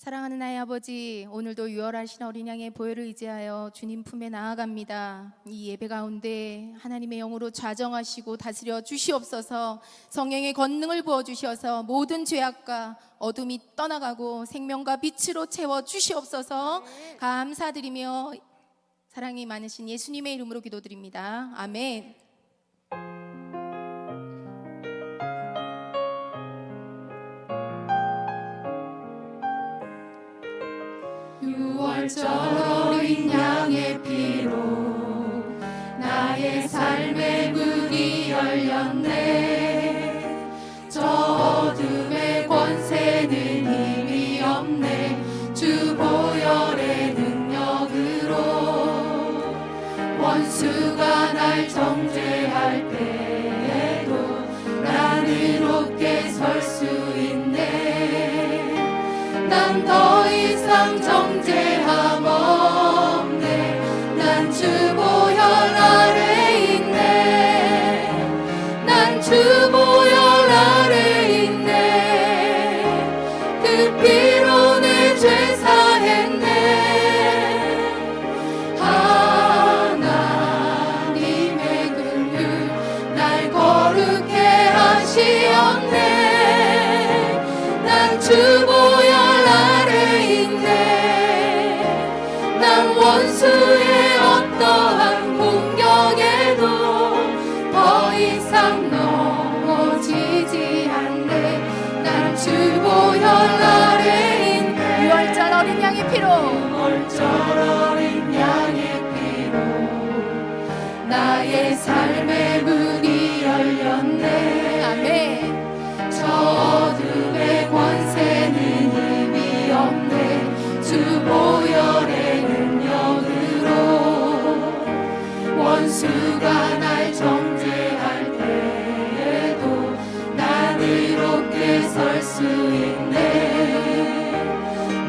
사랑하는 나의 아버지, 오늘도 유월하신 어린 양의 보혈을 의지하여 주님 품에 나아갑니다. 이 예배 가운데 하나님의 영으로 좌정하시고 다스려 주시옵소서. 성령의 권능을 부어주셔서 모든 죄악과 어둠이 떠나가고 생명과 빛으로 채워 주시옵소서. 감사드리며 사랑이 많으신 예수님의 이름으로 기도드립니다. 아멘. 유월절 어린 양의 피로 나의 삶의 문이 열렸네. 저 어둠의 권세는 힘이 없네. 주 보혈의 능력으로 원수가 날 정죄할 때에도 난 의롭게 설 수 있네. 난 더 이상 정죄함 없네. 난 주 보혈 아래 있네. 난 주 보혈 아래 있네. 그 피로 내 죄 사했네. 하나님의 긍휼 날 거룩해 하시었네. 난 주 보혈 원수의 어떠한 공격에도 더 이상 넘어지지 않네. 난 주 보혈 아래 있네. 유월절 어린 양의 피로 유월절 어린 양의 피로 나의 삶의 문이 열렸네. 아멘. 저 어둠의 권세는 힘이 없네. 주 보혈의 원수가 날 정죄할 때에도 난 의롭게 설 수 있네.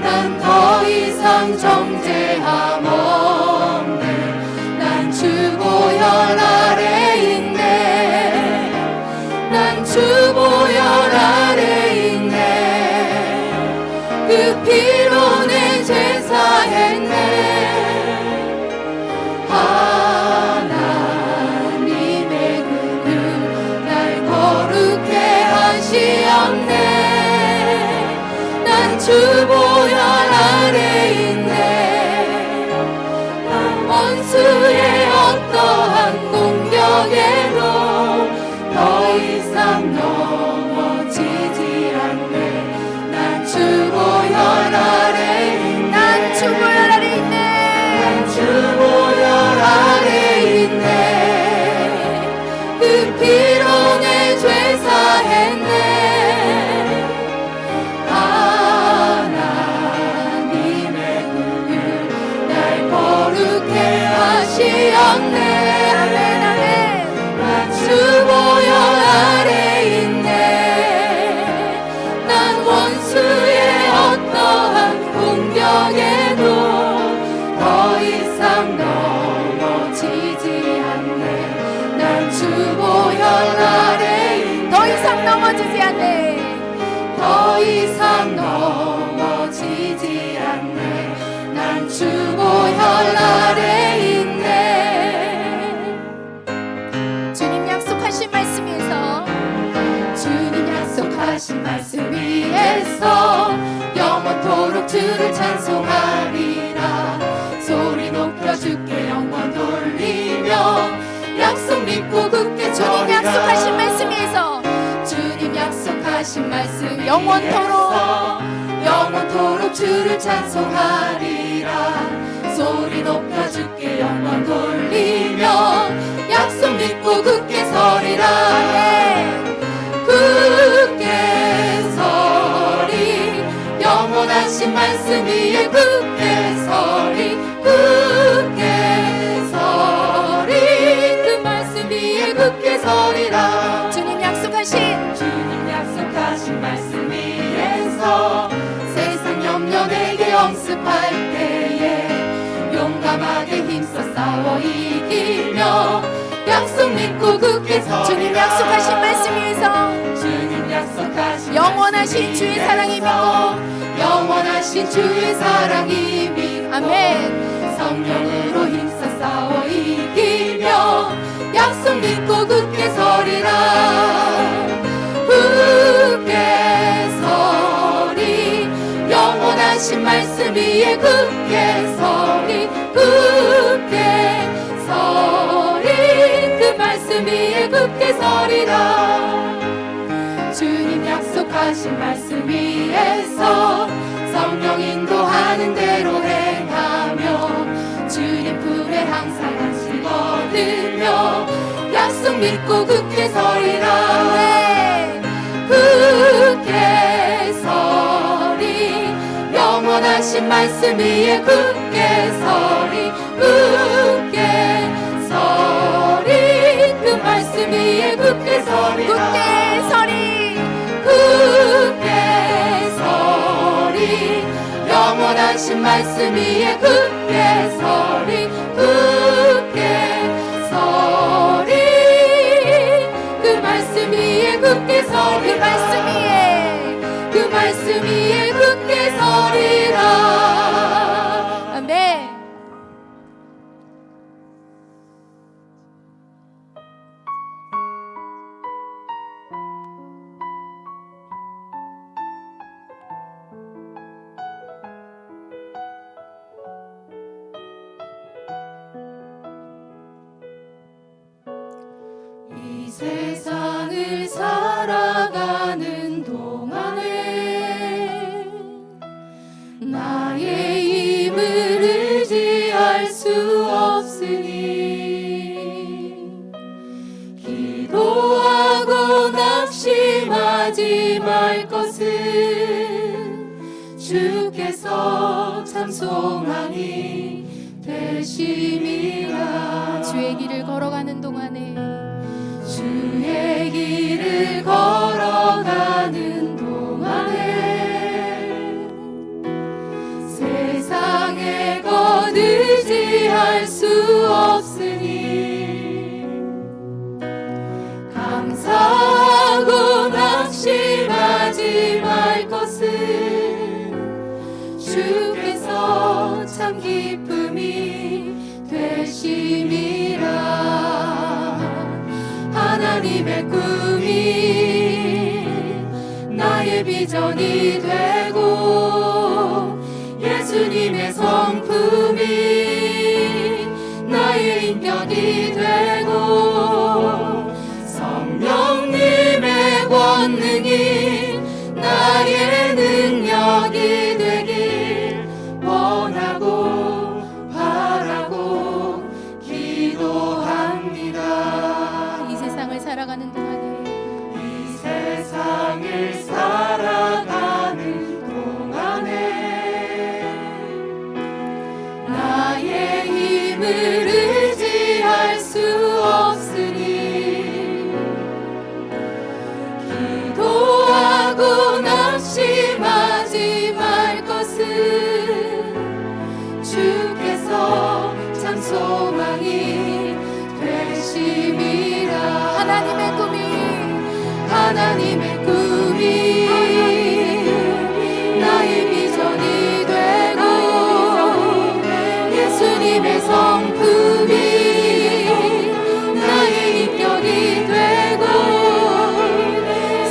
난 더 이상 정죄함 없네. 난 주 보혈 아래 있네. 난 주 보혈 아래 있네. 그 피로 내 죄 사했네. 하나님의 긍휼 날 거룩해 하시었네. 난 주 보혈 아래 있네. 난 원수의 어떠한 공격에도 더 이상 넘어지지 않네. 난 주 보혈 아래 있네. 난 주 보혈 아래 있네. 난 주 보혈 아래 있네. 그 피로 내 죄 사했네. 하나님의 긍휼 날 거룩해 하시었네. 아멘 아멘. 난 주 보혈 아래 있네. 난 원수의 어떠한 공격에도 더 이상 넘어지지 않네. 난 주 보혈 아래 있네. 더 이상 넘어지지 않네. 더 이상 넘어지지 않네. 난 주 보혈 아래 있네. 주님 약속하신 말씀 위에서 주님 약속하신 말씀 위에서 영원토록 주를 찬송하리라. 소리 높여 주께 영원 돌리며 약속 믿고 굳게 주님 절이라. 약속하신 말씀 위에서 주님 약속하신 말씀 영원토록 주를 찬송하리라. 소리 높여 주께 영원 돌리며 약속 믿고 굳게 서리라. 굳게 서리 영원하신 말씀 위에 굳게 서리. 굳게 서리 그 말씀 위에 굳게 서리라. 주님 약속하신 말씀 위에서 세상 염려 내게 엄습할 때에 용감하게 힘써 싸워 이기며 약속 믿고 굳게 서리라. 주님 약속하신 말씀 위에서 주님 약속 약속하신 영원하신 주의 사랑이 믿고 영원하신 주의 사랑이 믿고 아멘. 성령으로 힘써 싸워 이기며 약속 믿고 굳게 서리라. 굳게 서리 영원하신 말씀 위에 굳게 서리. 굳게 서리 그 말씀 위에 굳게 서리라. 주님 약속하신 말씀 위에서 성령 인도하는 대로 행하며 주님 품에 항상 안식 얻으며 약속 믿고 굳게 서리라. 네. 굳게 서리 영원하신 말씀 위에 굳게 서리. 굳게 서리 그 말씀 위에 굳게 서리라. 굳게 서리. 굳게 서리 영원하신 말씀 위에 굳게 서리. 굳게 서리 그 말씀 위에 굳게 서리. 그 말씀 위에 그 말씀 위에 굳게 서리라. 아멘. 이 세상을 살아가는 동안에 나의 힘을 의지할 수 없으니 기도하고 낙심하지 말 것은 주께서 참 소망이 되심이라. 주의 길을 걸어가는 동안에 주의 길을 걸어가는 동안에 세상에 것 의지할 수 없으니 감사하고 낙심하지 말 것은 주께서 참 기쁨이 되심이라. 하나님의 꿈이 나의 비전이 되고 예수님의 성품이 나의 인격이 되고 성령님의 권능이 나의 능력이 되길 원하고 바라고 기도합니다. 이 세상을 살아가는 동안에 이 세상을 살아가는 동안에 나의 힘을 의지할 수 없으니 기도하고 낙심하지 말 것은 주께서 참 소망이 되심이라. 하나님의 꿈이 나의 비전이 되고 예수님의 성품이 나의 인격이 되고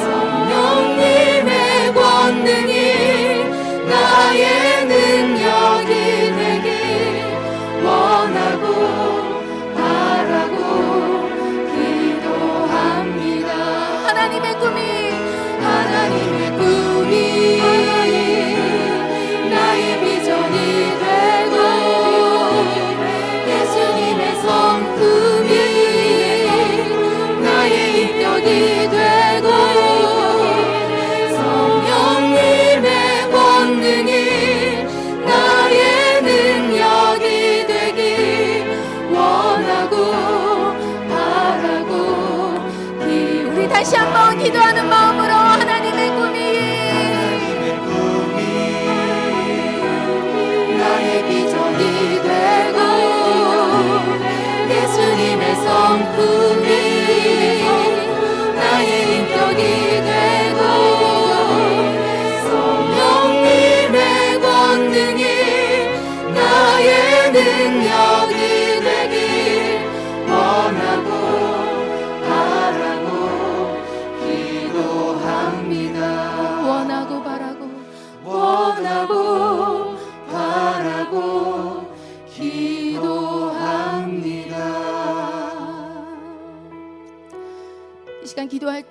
성령님의 권능이 나의 능력이 되길 원하고 바라고 기도합니다. 하나님의 꿈이 하나님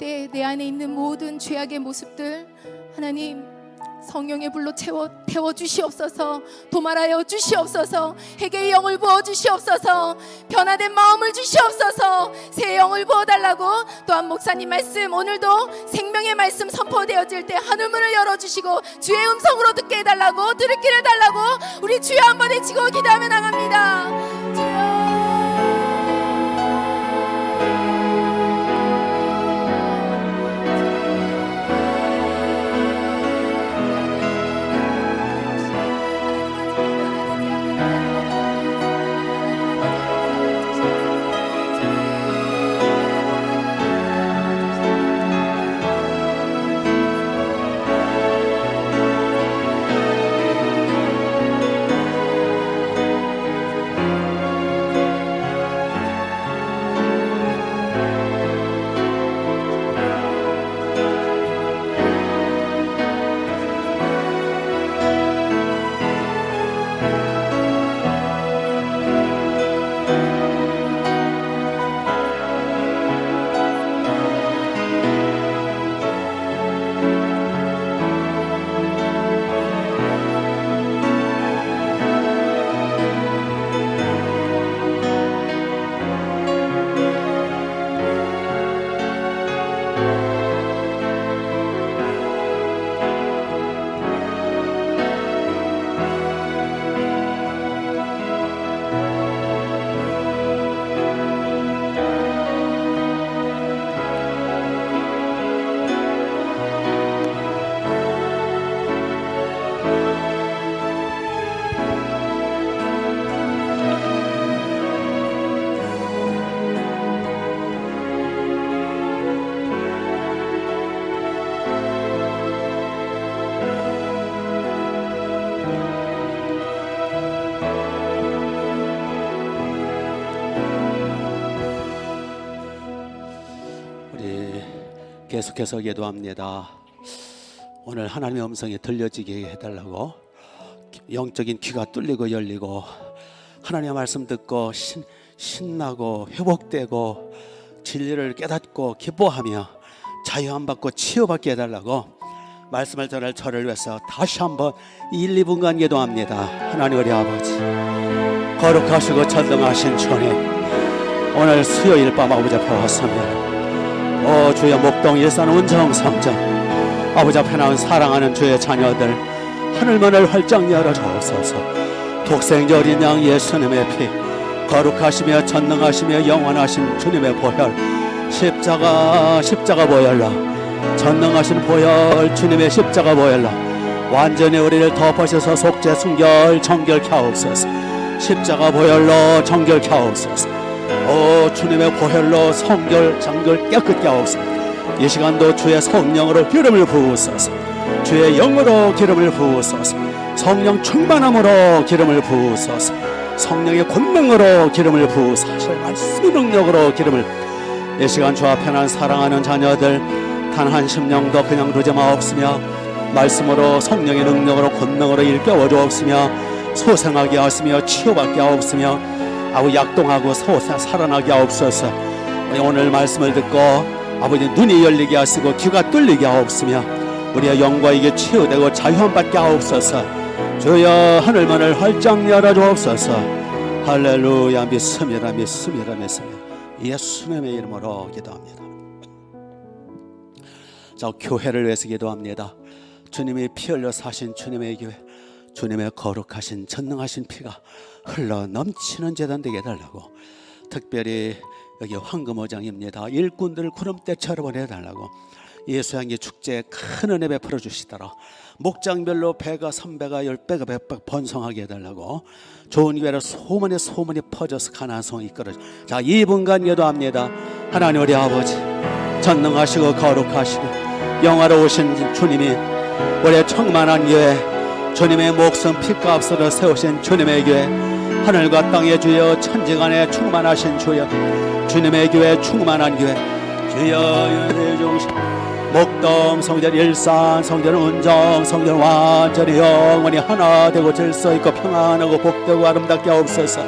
때 내 안에 있는 모든 죄악의 모습들 하나님 성령의 불로 태워 주시옵소서. 도말하여 주시옵소서. 회개의 영을 부어 주시옵소서. 변화된 마음을 주시옵소서. 새 영을 부어달라고. 또한 목사님 말씀 오늘도 생명의 말씀 선포되어질 때 하늘문을 열어주시고 주의 음성으로 듣게 해달라고, 들을 길을 달라고 우리 주여 한번 외치고 기도하며 나갑니다. 주여. 계속해서 기도합니다. 오늘 하나님의 음성이 들려지게 해달라고. 영적인 귀가 뚫리고 열리고 하나님의 말씀 듣고 신나고 회복되고 진리를 깨닫고 기뻐하며 자유함 받고 치유받게 해달라고 말씀을 전할 저를 위해서 다시 한번 1, 2분간 기도합니다. 하나님 우리 아버지, 거룩하시고 전능하신 주님, 오늘 수요일 밤 아버지 앞에 왔습니다. 오 주여, 목동 일산 운정성전 아버지 앞에 나온 사랑하는 주의 자녀들, 하늘문을 활짝 열어주옵소서. 독생자 어린 양 예수님의 피, 거룩하시며 전능하시며 영원하신 주님의 보혈, 십자가 보혈로, 전능하신 보혈 주님의 십자가 보혈로 완전히 우리를 덮으셔서 속죄 순결 정결케 하옵소서. 십자가 보혈로 정결케 하옵소서. 오 주님의 보혈로 성결 정결 깨끗게 하옵소서. 이 시간도 주의 성령으로 기름을 부으소서. 주의 영으로 기름을 부으소서. 성령 충만함으로 기름을 부으소서. 성령의 권능으로 기름을 부으소서. 말씀의 능력으로 기름을. 이 시간 주 앞에 난 사랑하는 자녀들 단 한 심령도 그냥 두지 마옵시며 말씀으로 성령의 능력으로 권능으로 일깨워 주옵시며 소생하게 하시며 치유받게 하옵시며 아버지 약동하고 살아나게 하옵소서. 오늘 말씀을 듣고 아버지 눈이 열리게 하시고 귀가 뚫리게 하옵시며 우리의 영광에게 치유되고 자유함 받게 하옵소서. 주여 하늘문을 활짝 열어 주옵소서. 할렐루야. 믿습니다. 예수님의 이름으로 기도합니다. 자, 교회를 위해서 기도합니다. 주님이 피 흘려 사신 주님의 교회, 주님의 거룩하신 전능하신 피가 흘러 넘치는 제단 되게 해달라고. 특별히 여기 황금어장입니다. 일꾼들을 구름대처럼 보내달라고. 예수양의 축제에 큰 은혜 베풀어 주시더라. 목장별로 배가 3배가 10배가 100배 번성하게 해달라고. 좋은 기회로 소문이 퍼져서 가나안 성이 이끌어져. 자, 2분간 기도합니다. 하나님 우리 아버지, 전능하시고 거룩하시고 영화로우신 주님이 우리의 충만한 교회, 주님의 목숨 피값으로 세우신 주님의 교회, 하늘과 땅의 주여, 천지간에 충만하신 주여, 주님의 교회, 충만한 교회, 주여 유대중심 목동 성전, 일산 성전, 운정 성전 완전히 영원히 하나 되고 질서 있고 평안하고 복되고 아름답게 하옵소서.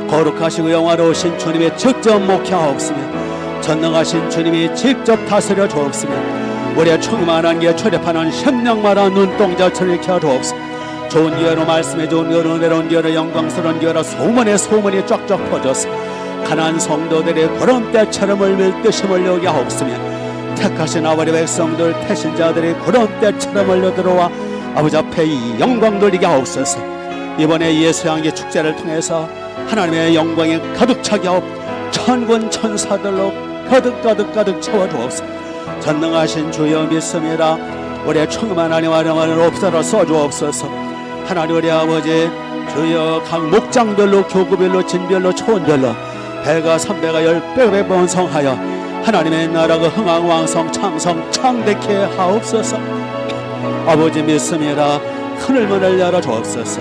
거룩하시고 영화로우신 주님의 직접 목회하옵시며 전능하신 주님이 직접 다스려 주옵시며 우리의 충만한 게 출입하는 심령마다 눈동자처럼 켜 주옵소서. 좋은 기회로 말씀해 좋은 기회로 은혜로운 기회로 영광스러운 기회로 소문이 쫙쫙 퍼져서 가난한 성도들의 구름대처럼 밀듯이 몰려오게 하옵시며 택하신 아버지 백성들 태신자들이 구름대처럼 몰려들어와 아버지 앞에 이 영광 돌리게 하옵소서. 이번에 예수 향기 축제를 통해서 하나님의 영광이 가득 차게 하옵 천군 천사들로 가득 채워주옵소서. 전능하신 주여 믿습니다. 우리의 충만한 활용을 없어라 써주옵소서. 하나님 우리 아버지 주여 각 목장별로 교구별로 진별로 초원별로 배가 삼배가 열배가 번성하여 하나님의 나라가 흥왕왕성 창성 창대케 하옵소서. 아버지 믿습니다. 하늘문을 열어 주옵소서.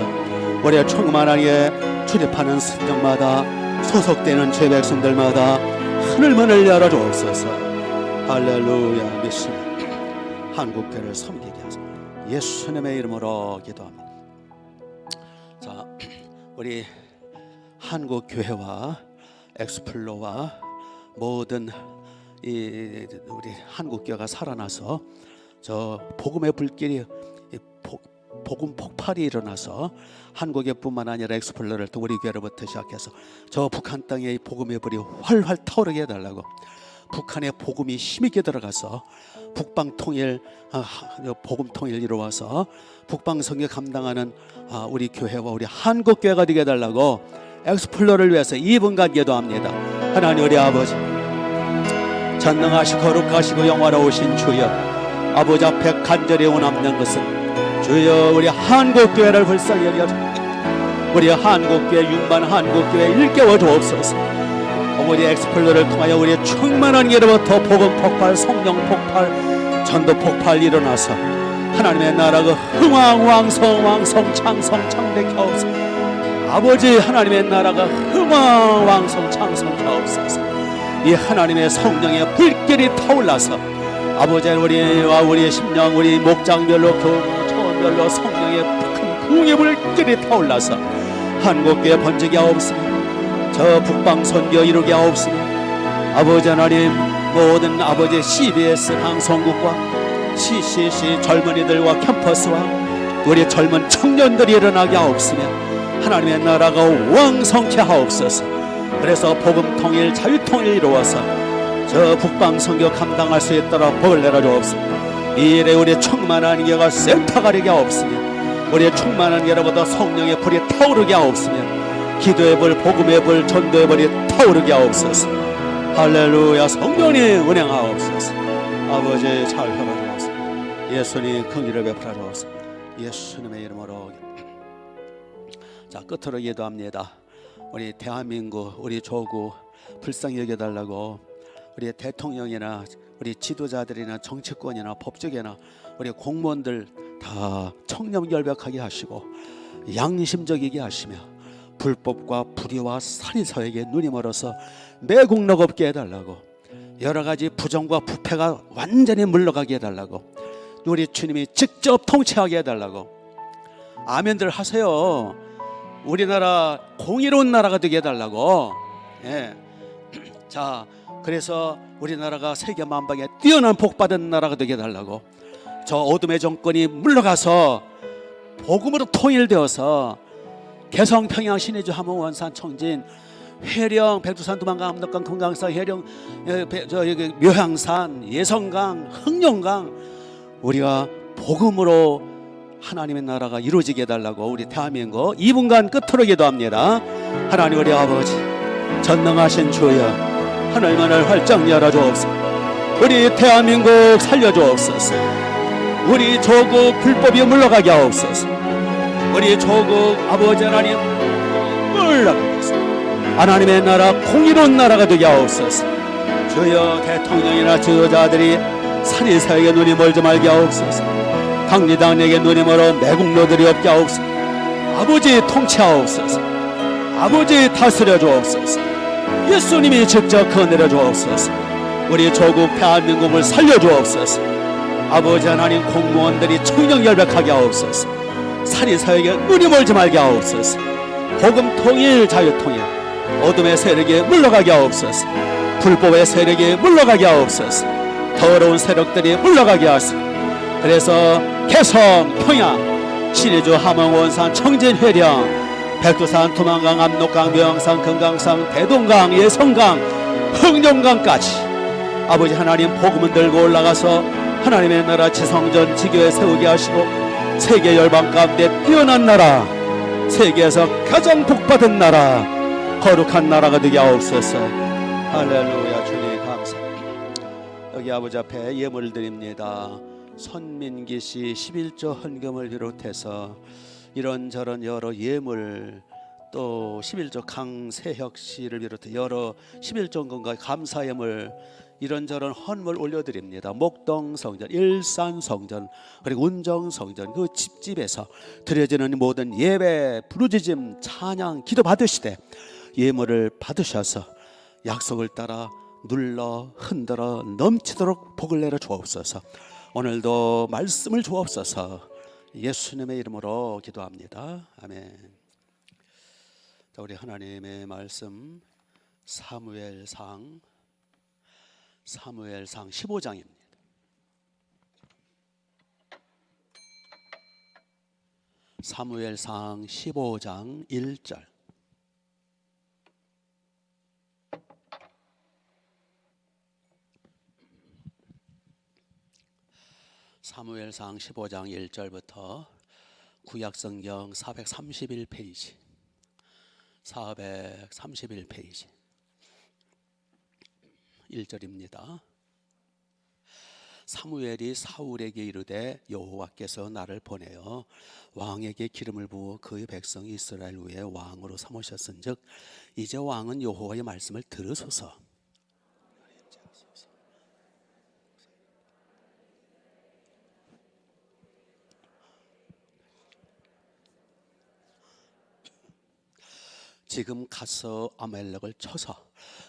우리의 충만하게 출입하는 성경마다 소속되는 죄 백성들마다 하늘문을 열어 주옵소서. 할렐루야 믿습니다. 한국교회를 섬기게 하소서. 예수님의 이름으로 기도합니다. 자, 우리 한국교회와 엑스플로와 모든 우리 한국교회가 살아나서 저 복음의 불길이 복음 폭발이 일어나서 한국에뿐만 아니라 엑스플로를 또 우리 교회로부터 시작해서 저 북한 땅에 이 복음의 불이 활활 타오르게 해달라고, 북한의 복음이 힘있게 들어가서 북방 통일, 복음 통일 이루어서 북방 선교 감당하는 우리 교회와 우리 한국 교회가 되게 해달라고 엑스플로를 위해서 2분간 기도합니다. 하나님 우리 아버지, 전능하시고 거룩하시고 영화로우신 주여, 아버지 앞에 간절히 원하는 것은 주여 우리 한국교회를 불쌍히 여겨 우리 한국교회 6만 한국교회 일깨워 주옵소서. 어머니 엑스플로를 통하여 우리의 충만한 예로부터 복음 폭발, 성령 폭발, 전도 폭발 일어나서 하나님의 나라가 흥왕왕성 왕성 창성 창대케 하옵소서. 아버지 하나님의 나라가 흥왕왕성 창성 하옵소서. 이 하나님의 성령의 불길이 타올라서 아버지 우리와 우리의 심령, 우리 목장별로 교회 별로 성령의 큰 부흥의 불길이 타올라서 한국교회 번지게 하옵시며 저 북방 선교 이루게 하옵시며 아버지 하나님 모든 아버지 CBS 방송국과 CCC 젊은이들과 캠퍼스와 우리 젊은 청년들이 일어나게 하옵시며 하나님의 나라가 왕성케 하옵소서. 그래서 복음 통일 자유 통일 이루어서 저 북방 선교 감당할 수 있도록 복을 내려 주옵소서. 이 일에 우리의 충만한 예가 쇠타가리게 하옵시며 우리의 충만한 예로부터 성령의 불이 타오르게 하옵시며 기도의 불, 복음의 불, 전도의 불이 타오르게 하옵소서. 할렐루야. 성령이 운행하옵소서. 아버지 잘 허락하옵소서. 예수님 긍휼을 베풀어 주옵소서. 예수님의 이름으로. 자, 끝으로 기도합니다. 우리 대한민국, 우리 조국 불쌍히 여겨달라고 우리 대통령이나 우리 지도자들이나 정치권이나 법조계나 우리 공무원들 다 청렴결백하게 하시고 양심적이게 하시며 불법과 불의와 살인사에게 눈이 멀어서 매국노 없게 해달라고, 여러 가지 부정과 부패가 완전히 물러가게 해달라고, 우리 주님이 직접 통치하게 해달라고. 아멘들 하세요. 우리나라 공의로운 나라가 되게 해달라고. 예. 자, 그래서 우리나라가 세계 만방에 뛰어난 복받은 나라가 되게 해달라고, 저 어둠의 정권이 물러가서 복음으로 통일되어서 개성, 평양, 신의주, 함흥, 원산, 청진, 회령, 백두산, 두만강, 압록강, 금강산, 해령, 묘향산, 예성강, 흑룡강, 우리가 복음으로 하나님의 나라가 이루어지게 해달라고 우리 대한민국 2분간 끝으로 기도합니다. 하나님 우리 아버지 전능하신 주여, 하늘문을 활짝 열어주옵소서. 우리 대한민국 살려주옵소서. 우리 조국 불법이 물러가게 하옵소서. 우리 조국 아버지 하나님 물러가게 하옵소서. 하나님의 나라 공의로운 나라가 되게 하옵소서. 주여 대통령이나 지도자들이 살인사에게 눈이 멀지 말게 하옵소서. 당리당에게 눈이 멀어 매국노들이 없게 하옵소서. 아버지 통치하옵소서. 아버지 다스려 주옵소서. 예수님이 직접 건네려 주옵소서. 우리 조국 대한민국을 살려 주옵소서. 아버지 하나님 공무원들이 청렴결백하게 하옵소서. 살인사에게 눈이 멀지 말게 하옵소서. 복음 통일 자유 통일 어둠의 세력에 물러가게 하옵소서. 불법의 세력이 물러가게 하옵소서. 더러운 세력들이 물러가게 하소서. 그래서 개성, 평양, 신의주, 함흥, 원산, 청진, 회령, 백두산, 두만강, 압록강, 묘양산, 금강산, 대동강, 예성강, 흥룡강까지 아버지 하나님 복음을 들고 올라가서 하나님의 나라 지성전 지교에 세우게 하시고 세계 열방 가운데 뛰어난 나라, 세계에서 가장 복받은 나라, 거룩한 나라가 되게 하옵소서. 할렐루야. 주님 감사합니다. 여기 아버지 앞에 예물을 드립니다. 선민기 씨 11조 헌금을 비롯해서 이런저런 여러 예물, 또 11조 강세혁 씨를 비롯해 여러 11조 헌금과 감사 예물, 이런저런 헌물 올려드립니다. 목동 성전, 일산 성전, 그리고 운정 성전, 그 집집에서 드려지는 모든 예배, 부르짖음, 찬양, 기도 받으시되 예물을 받으셔서 약속을 따라 눌러 흔들어 넘치도록 복을 내려 주옵소서. 오늘도 말씀을 주옵소서. 예수님의 이름으로 기도합니다. 아멘. 자, 우리 하나님의 말씀 사무엘상 15장입니다. 사무엘상 15장 1절. 사무엘상 15장 1절부터 구약성경 431페이지 431페이지 1절입니다. 사무엘이 사울에게 이르되 여호와께서 나를 보내어 왕에게 기름을 부어 그의 백성 이스라엘 위에 왕으로 삼으셨은즉 이제 왕은 여호와의 말씀을 들으소서. 지금 가서 아말렉을 쳐서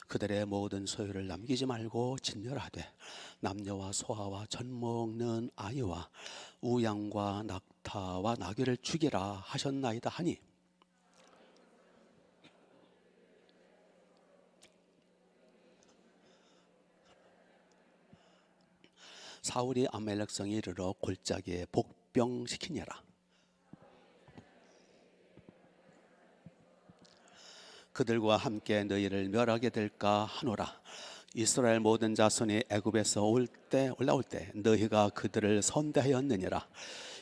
그들의 모든 소유를 남기지 말고 진멸하되 남녀와 소아와 젖 먹는 아이와 우양과 낙타와 나귀를 죽이라 하셨나이다 하니 사울이 아말렉 성에 이르러 골짜기에 복병시키니라. 그들과 함께 너희를 멸하게 될까 하노라. 이스라엘 모든 자손이 애굽에서 올라올 때 너희가 그들을 선대하였느니라.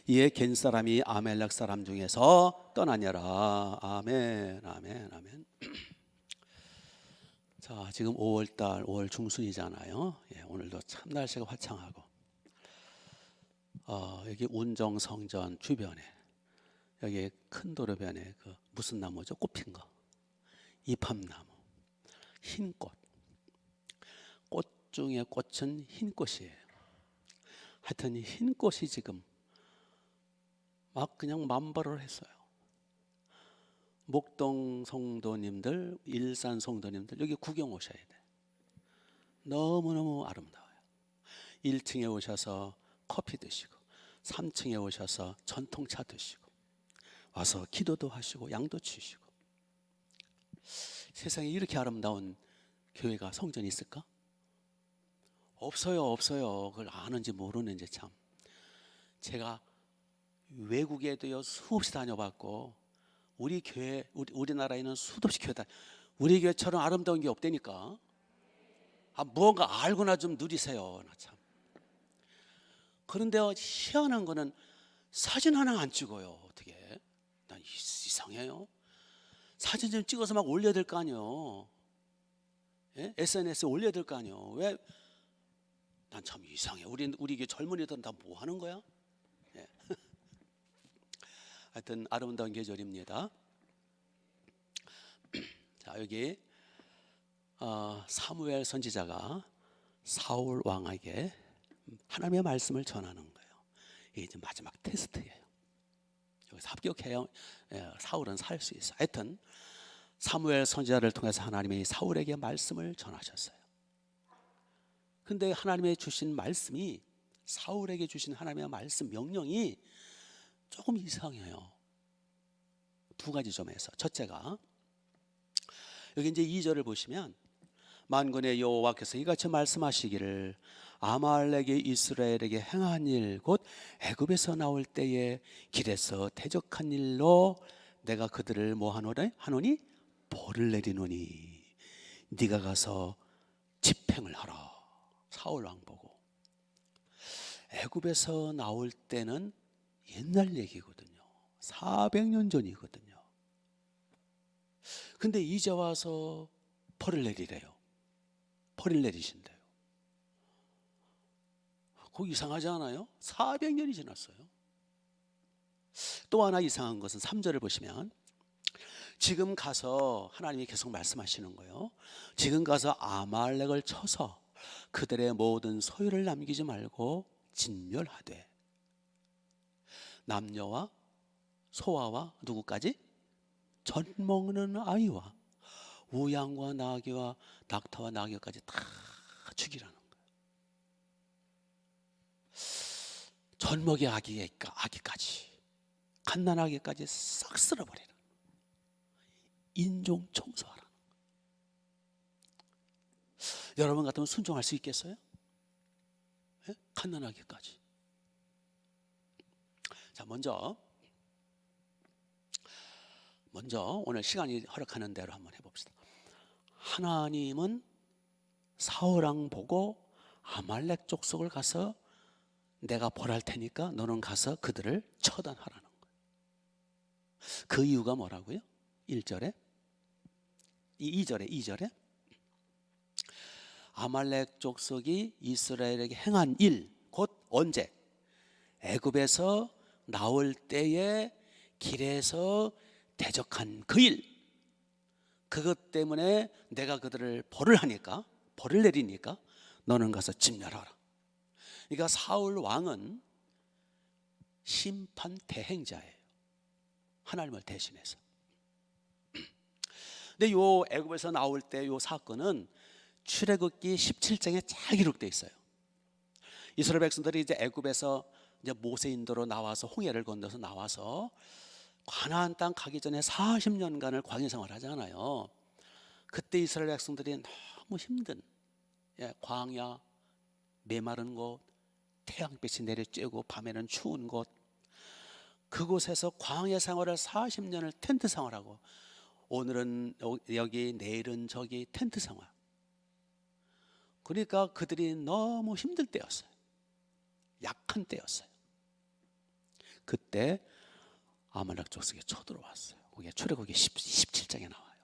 이에 겐 사람이 아멜렉 사람 중에서 떠나니라. 아멘, 아멘, 아멘. 자, 지금 5월달, 5월 중순이잖아요. 예, 오늘도 참 날씨가 화창하고 여기 운정 성전 주변에 여기 큰 도로변에 그 무슨 나무죠? 꽃핀 거. 이팝나무, 흰꽃. 꽃 중에 꽃은 흰꽃이에요. 하여튼 이 흰꽃이 지금 막 그냥 만발을 했어요. 목동 성도님들, 일산 성도님들 여기 구경 오셔야 돼. 너무너무 아름다워요. 1층에 오셔서 커피 드시고 3층에 오셔서 전통차 드시고 와서 기도도 하시고 양도 치시고. 세상에 이렇게 아름다운 교회가 성전이 있을까? 없어요, 없어요. 그걸 아는지 모르는지 참. 제가 외국에도요 수없이 다녀봤고 우리 교회, 우리나라에는 수도 없이 교회다. 우리 교회처럼 아름다운 게 없다니까. 무언가 알고나 좀 누리세요. 나 참. 그런데 희한한 거는 사진 하나 안 찍어요. 어떻게? 난 이상해요. 사진 좀 찍어서 막 올려야 될 거 아니에요. 예? SNS에 올려야 될 거 아니에요. 왜? 난 참 이상해. 우리 교회 젊은이들은 다 뭐 하는 거야? 예. 하여튼 아름다운 계절입니다. 자, 여기 사무엘 선지자가 사울 왕에게 하나님의 말씀을 전하는 거예요. 이게 이제 마지막 테스트예요. 여기서 합격해요. 사울은 살 수 있어. 하여튼 사무엘 선지자를 통해서 하나님이 사울에게 말씀을 전하셨어요. 근데 하나님의 주신 말씀이 사울에게 주신 하나님의 말씀 명령이 조금 이상해요. 두 가지 점에서. 첫째가 여기 이제 2절을 보시면 만군의 여호와께서 이같이 말씀하시기를 아말렉이 이스라엘에게 행한 일 곧 애굽에서 나올 때에 길에서 대적한 일로 내가 그들을 뭐 하노니 벌을 내리노니 네가 가서 집행을 하라. 사울 왕 보고. 애굽에서 나올 때는 옛날 얘기거든요. 400년 전이거든요. 근데 이제 와서 벌을 내리래요. 벌을 내리신대요. 그거 이상하지 않아요? 400년이 지났어요. 또 하나 이상한 것은 3절을 보시면 지금 가서 하나님이 계속 말씀하시는 거예요. 지금 가서 아말렉을 쳐서 그들의 모든 소유를 남기지 말고 진멸하되 남녀와 소아와 누구까지? 젖 먹는 아이와 우양과 나귀와 낙타와 나귀까지 다 죽이라는 거예요. 젖먹이 아기까지 갓난아기까지 싹 쓸어버리는, 인종 청소하라는 거예요. 여러분 같으면 순종할 수 있겠어요? 예? 갓난아기까지. 자, 먼저 오늘 시간이 허락하는 대로 한번 해봅시다. 하나님은 사울왕 보고 아말렉 족속을 가서 내가 벌할 테니까 너는 가서 그들을 처단하라는 거예요. 그 이유가 뭐라고요? 1절에 2절에 아말렉 족속이 이스라엘에게 행한 일 곧 언제? 애굽에서 나올 때에 길에서 대적한 그 일, 그것 때문에 내가 그들을 벌을 내리니까 너는 가서 진멸하라. 그러니까 사울 왕은 심판 대행자예요. 하나님을 대신해서. 근데 요 애굽에서 나올 때 요 사건은 출애굽기 17장에 잘 기록되어 있어요. 이스라엘 백성들이 이제 애굽에서 이제 모세 인도로 나와서 홍해를 건너서 나와서 가나안 땅 가기 전에 40년간을 광야 생활을 하잖아요. 그때 이스라엘 백성들이 너무 힘든 광야, 메마른 곳, 태양빛이 내리쬐고 밤에는 추운 곳, 그곳에서 광야 생활을 40년을 텐트 생활하고 오늘은 여기 내일은 저기 텐트 생활. 그러니까 그들이 너무 힘들 때였어요. 약한 때였어요. 그때 아말렉 족속이 쳐들어왔어요. 그게 출애굽기 17장에 나와요.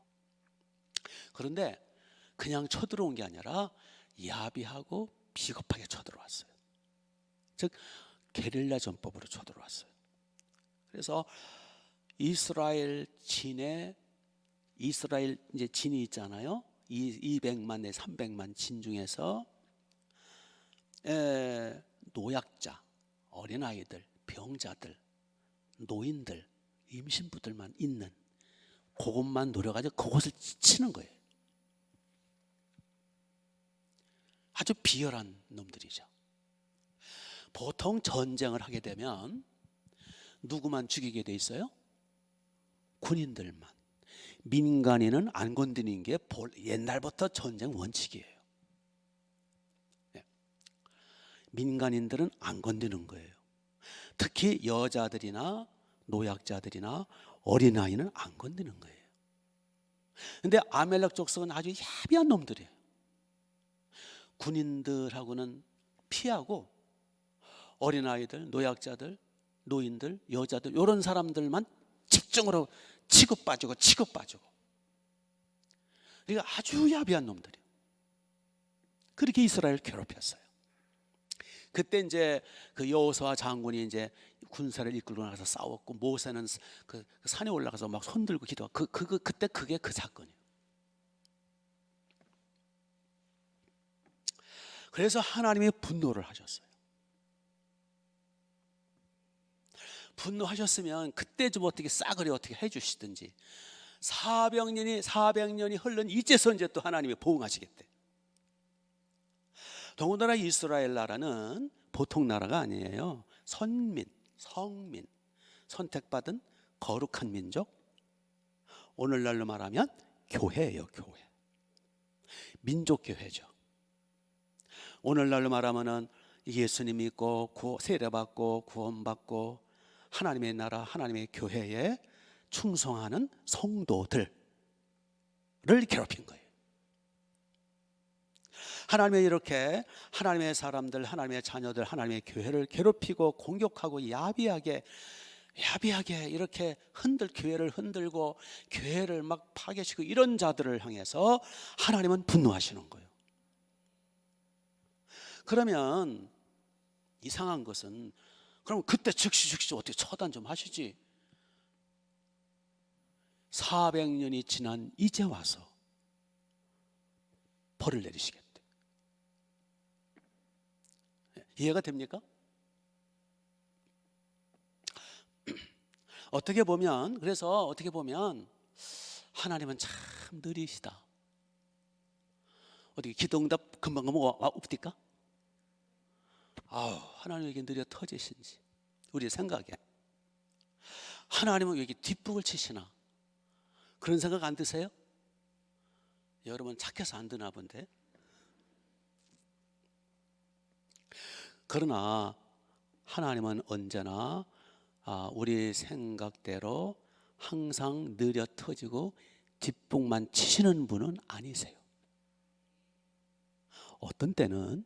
그런데 그냥 쳐들어온 게 아니라 야비하고 비겁하게 쳐들어왔어요. 즉 게릴라 전법으로 쳐들어왔어요. 그래서 이스라엘 이제 진이 있잖아요. 200만 내 300만 진 중에서 노약자, 어린아이들, 병자들, 노인들, 임신부들만 있는 그것만 노려가지고 그것을 치는 거예요. 아주 비열한 놈들이죠. 보통 전쟁을 하게 되면 누구만 죽이게 돼 있어요? 군인들만. 민간인은 안 건드리는 게 옛날부터 전쟁 원칙이에요. 민간인들은 안 건드리는 거예요. 특히 여자들이나 노약자들이나 어린아이는 안 건드리는 거예요. 근데 아말렉 족속은 아주 야비한 놈들이에요. 군인들하고는 피하고 어린아이들, 노약자들, 노인들, 여자들 이런 사람들만 집중으로 치고 빠지고 그러니까 아주 야비한 놈들이에요. 그렇게 이스라엘을 괴롭혔어요. 그때 이제 그 여호수아 장군이 이제 군사를 이끌고 나가서 싸웠고 모세는 그 산에 올라가서 막 손들고 기도하고 그때 그게 그 사건이에요. 그래서 하나님이 분노를 하셨어요. 분노하셨으면 그때 좀 어떻게 싸그리 어떻게 해주시든지 400년이 흐른 이제서 이제 또 하나님이 보응하시겠대. 더군다나 이스라엘 나라는 보통 나라가 아니에요. 성민, 선택받은 거룩한 민족. 오늘날로 말하면 교회예요, 교회. 민족교회죠. 오늘날로 말하면은 예수님 믿고 세례받고 구원받고 하나님의 나라 하나님의 교회에 충성하는 성도들을 괴롭힌 거예요. 하나님의 이렇게 하나님의 사람들, 하나님의 자녀들, 하나님의 교회를 괴롭히고 공격하고 야비하게 이렇게 교회를 흔들고 교회를 막 파괴시키고 이런 자들을 향해서 하나님은 분노하시는 거예요. 그러면 이상한 것은 그럼 그때 즉시 어떻게 처단 좀 하시지. 400년이 지난 이제 와서 벌을 내리시겠대. 이해가 됩니까? 어떻게 보면 하나님은 참 느리시다. 어떻게 기도응답 금방 없디까? 하나님 왜 느려 터지신지 우리 생각에 하나님은 왜 이렇게 뒷북을 치시나 그런 생각 안 드세요? 여러분 착해서 안 드나 본데. 그러나 하나님은 언제나 우리 생각대로 항상 느려 터지고 뒷북만 치시는 분은 아니세요. 어떤 때는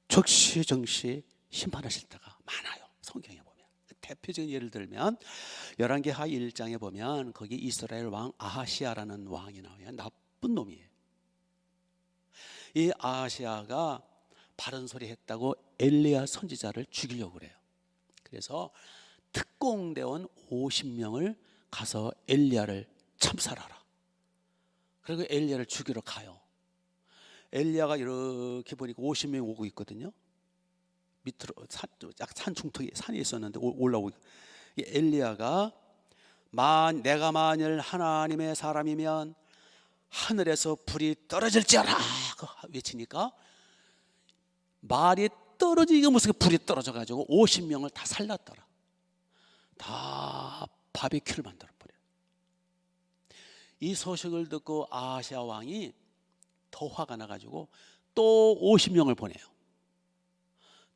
적시정시 심판하실 때가 많아요. 성경에 보면 대표적인 예를 들면 열왕기하 1장에 보면 거기 이스라엘 왕 아하시아라는 왕이 나와요. 나쁜 놈이에요. 이 아하시아가 바른 소리 했다고 엘리야 선지자를 죽이려고 그래요. 그래서 특공대원 50명을 가서 엘리야를 참살하라. 그리고 엘리야를 죽이러 가요. 엘리야가 이렇게 보니까 50명이 오고 있거든요. 밑으로 산 중턱에 산이 있었는데 올라오고 엘리야가 내가 만일 하나님의 사람이면 하늘에서 불이 떨어질지어라 외치니까 말이 떨어지기 무섭게 불이 떨어져가지고 50명을 다 살렸더라. 다 바비큐를 만들어버려요. 이 소식을 듣고 아하시아 왕이 더 화가 나가지고 또 50명을 보내요.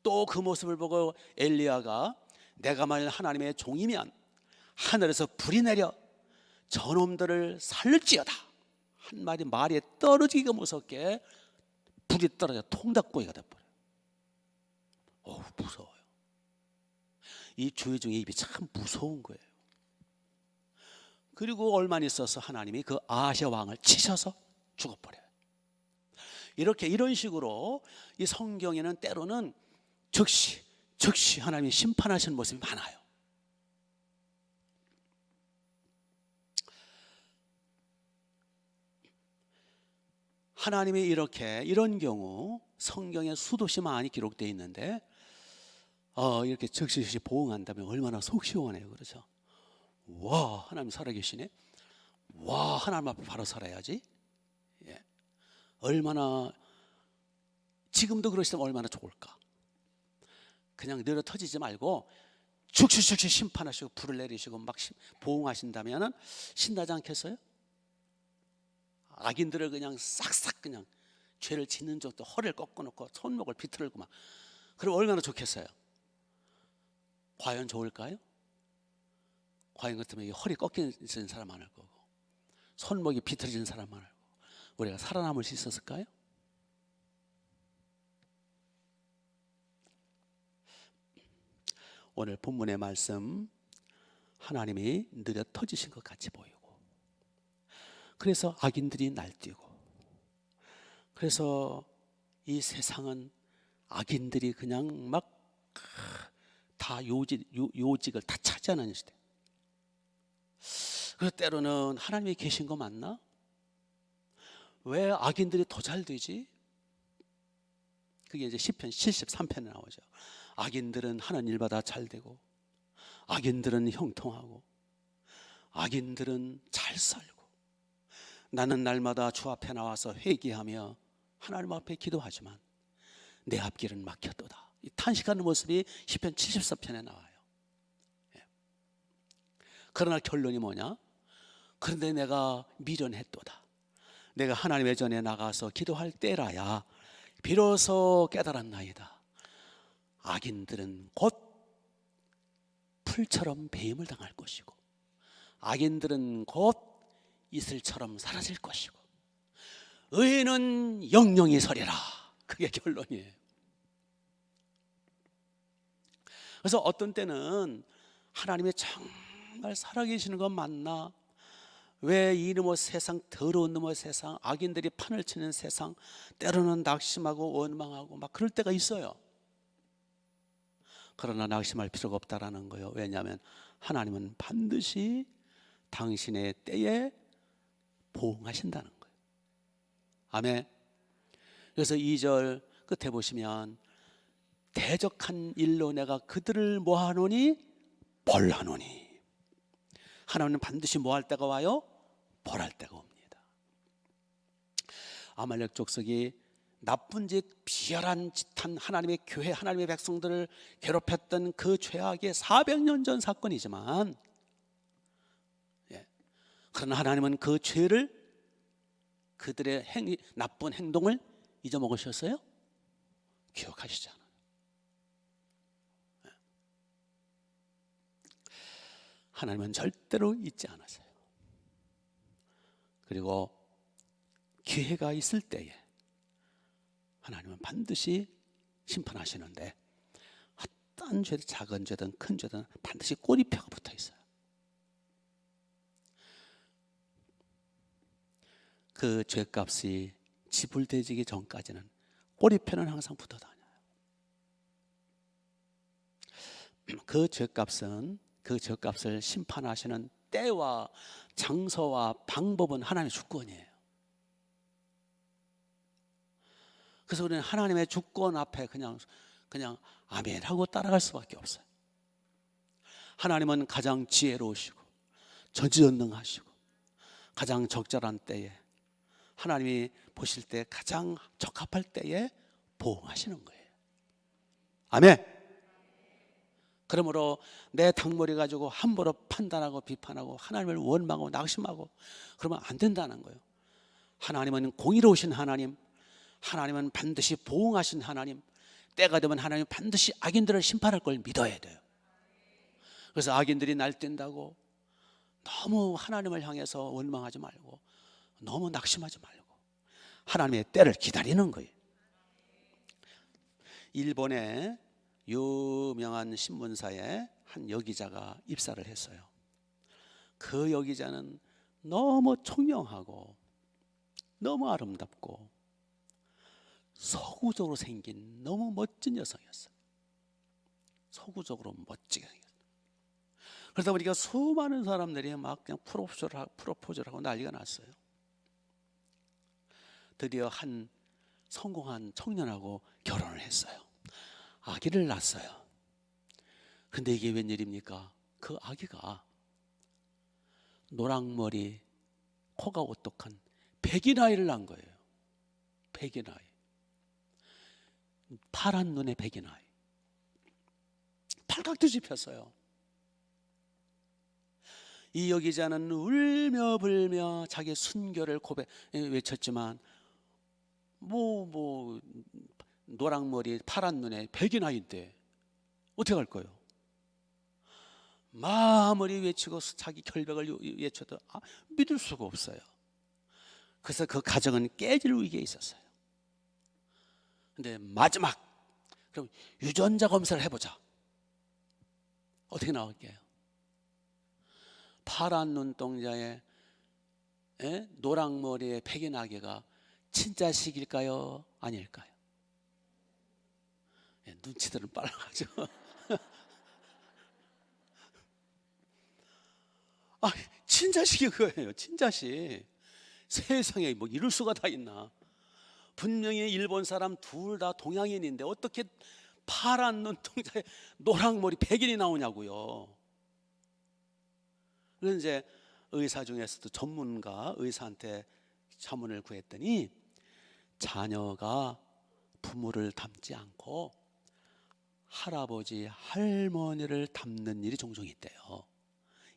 또 그 모습을 보고 엘리야가 내가 만일 하나님의 종이면 하늘에서 불이 내려 저놈들을 살릴지어다 한 말이 떨어지기가 무섭게 불이 떨어져 통닭구이가 돼버려요. 무서워요. 이 주의 중에 입이 참 무서운 거예요. 그리고 얼마 안 있어서 하나님이 그 아하시아 왕을 치셔서 죽어버려요. 이런 식으로 이 성경에는 때로는 즉시 하나님이 심판하시는 모습이 많아요. 하나님이 이런 경우 성경에 수도시 많이 기록되어 있는데 이렇게 즉시 보응한다면 얼마나 속 시원해요. 그렇죠? 와, 하나님 살아계시네. 와, 하나님 앞에 바로 살아야지. 예. 얼마나 지금도 그러시다면 얼마나 좋을까. 그냥 느려 터지지 말고 즉시 심판하시고 불을 내리시고 막 보응하신다면 신나지 않겠어요? 악인들을 그냥 싹싹 그냥 죄를 짓는 적도 허리를 꺾어놓고 손목을 비틀고 막 그럼 얼마나 좋겠어요? 과연 좋을까요? 과연 그렇다면 허리 꺾이는 사람 많을 거고 손목이 비틀어지는 사람 많을 거고 우리가 살아남을 수 있었을까요? 오늘 본문의 말씀 하나님이 느려 터지신 것 같이 보이고 그래서 악인들이 날뛰고 그래서 이 세상은 악인들이 그냥 막 다 요직을 다 차지하는 시대. 그래서 때로는 하나님이 계신 거 맞나? 왜 악인들이 더 잘 되지? 그게 이제 시편 73편에 나오죠. 악인들은 하는 일마다 잘 되고 악인들은 형통하고 악인들은 잘 살고 나는 날마다 주 앞에 나와서 회개하며 하나님 앞에 기도하지만 내 앞길은 막혔도다. 이 탄식하는 모습이 시편 74편에 나와요. 예. 그러나 결론이 뭐냐? 그런데 내가 미련했도다. 내가 하나님의 전에 나가서 기도할 때라야 비로소 깨달았나이다. 악인들은 곧 풀처럼 배임을 당할 것이고, 악인들은 곧 이슬처럼 사라질 것이고, 의인은 영영이 서리라. 그게 결론이에요. 그래서 어떤 때는 하나님이 정말 살아계시는 건 맞나? 왜 이놈의 세상, 더러운 놈의 세상, 악인들이 판을 치는 세상, 때로는 낙심하고 원망하고 막 그럴 때가 있어요. 그러나 낙심할 필요가 없다라는 거예요. 왜냐하면 하나님은 반드시 당신의 때에 보응하신다는 거예요. 아멘. 그래서 2절 끝에 보시면 대적한 일로 내가 그들을 뭐하노니? 벌하노니. 하나님은 반드시 뭐할 때가 와요? 벌할 때가 옵니다. 아말렉 족속이 나쁜 짓, 비열한 짓한 하나님의 교회, 하나님의 백성들을 괴롭혔던 그 죄악의 400년 전 사건이지만, 그러나 하나님은 그 죄를, 그들의 나쁜 행동을 잊어먹으셨어요? 기억하시지 않아요. 하나님은 절대로 잊지 않으세요. 그리고 기회가 있을 때에 하나님은 반드시 심판하시는데, 어떤 죄든 작은 죄든 큰 죄든 반드시 꼬리표가 붙어 있어요. 그 죄값이 지불되기 전까지는 꼬리표는 항상 붙어 다녀요. 그 죄값을 심판하시는 때와 장소와 방법은 하나님의 주권이에요. 그래서 우리는 하나님의 주권 앞에 그냥 아멘 하고 따라갈 수밖에 없어요. 하나님은 가장 지혜로우시고 전지전능하시고 가장 적절한 때에, 하나님이 보실 때 가장 적합할 때에 보응하시는 거예요. 아멘. 그러므로 내 닭머리 가지고 함부로 판단하고 비판하고 하나님을 원망하고 낙심하고 그러면 안 된다는 거예요. 하나님은 공의로우신 하나님, 하나님은 반드시 보응하신 하나님, 때가 되면 하나님은 반드시 악인들을 심판할 걸 믿어야 돼요. 그래서 악인들이 날뛴다고 너무 하나님을 향해서 원망하지 말고, 너무 낙심하지 말고 하나님의 때를 기다리는 거예요. 일본의 유명한 신문사에 한 여기자가 입사를 했어요. 그 여기자는 너무 총명하고 너무 아름답고 서구적으로 생긴 너무 멋진 여성이었어요. 서구적으로 멋지게 생겼어요. 그러다 보니까 수많은 사람들이 막 그냥 프로포즈를 하고 난리가 났어요. 드디어 한 성공한 청년하고 결혼을 했어요. 아기를 낳았어요. 근데 이게 웬일입니까? 그 아기가 노랑머리, 코가 오똑한 백인 아이를 낳은 거예요. 백인 아이. 파란 눈의 백인 아이. 팔각도 짚혔어요. 이 여기자는 울며 불며 자기 순결을 외쳤지만 노랑머리 파란 눈에 백인 아이인데 어떻게 할 거예요? 아무리 외치고 자기 결백을 외쳐도 믿을 수가 없어요. 그래서 그 가정은 깨질 위기에 있었어요. 근데 마지막, 그럼 유전자 검사를 해보자. 어떻게 나올게요? 파란 눈동자에 노랑머리의 백인 아기가 친자식일까요? 아닐까요? 눈치들은 빨라가죠. 친자식이 그거예요. 친자식. 세상에 뭐 이럴 수가 다 있나. 분명히 일본 사람 둘 다 동양인인데 어떻게 파란 눈동자에 노랑머리 백인이 나오냐고요. 그래서 이제 의사 중에서도 전문가 의사한테 자문을 구했더니 자녀가 부모를 닮지 않고 할아버지, 할머니를 닮는 일이 종종 있대요.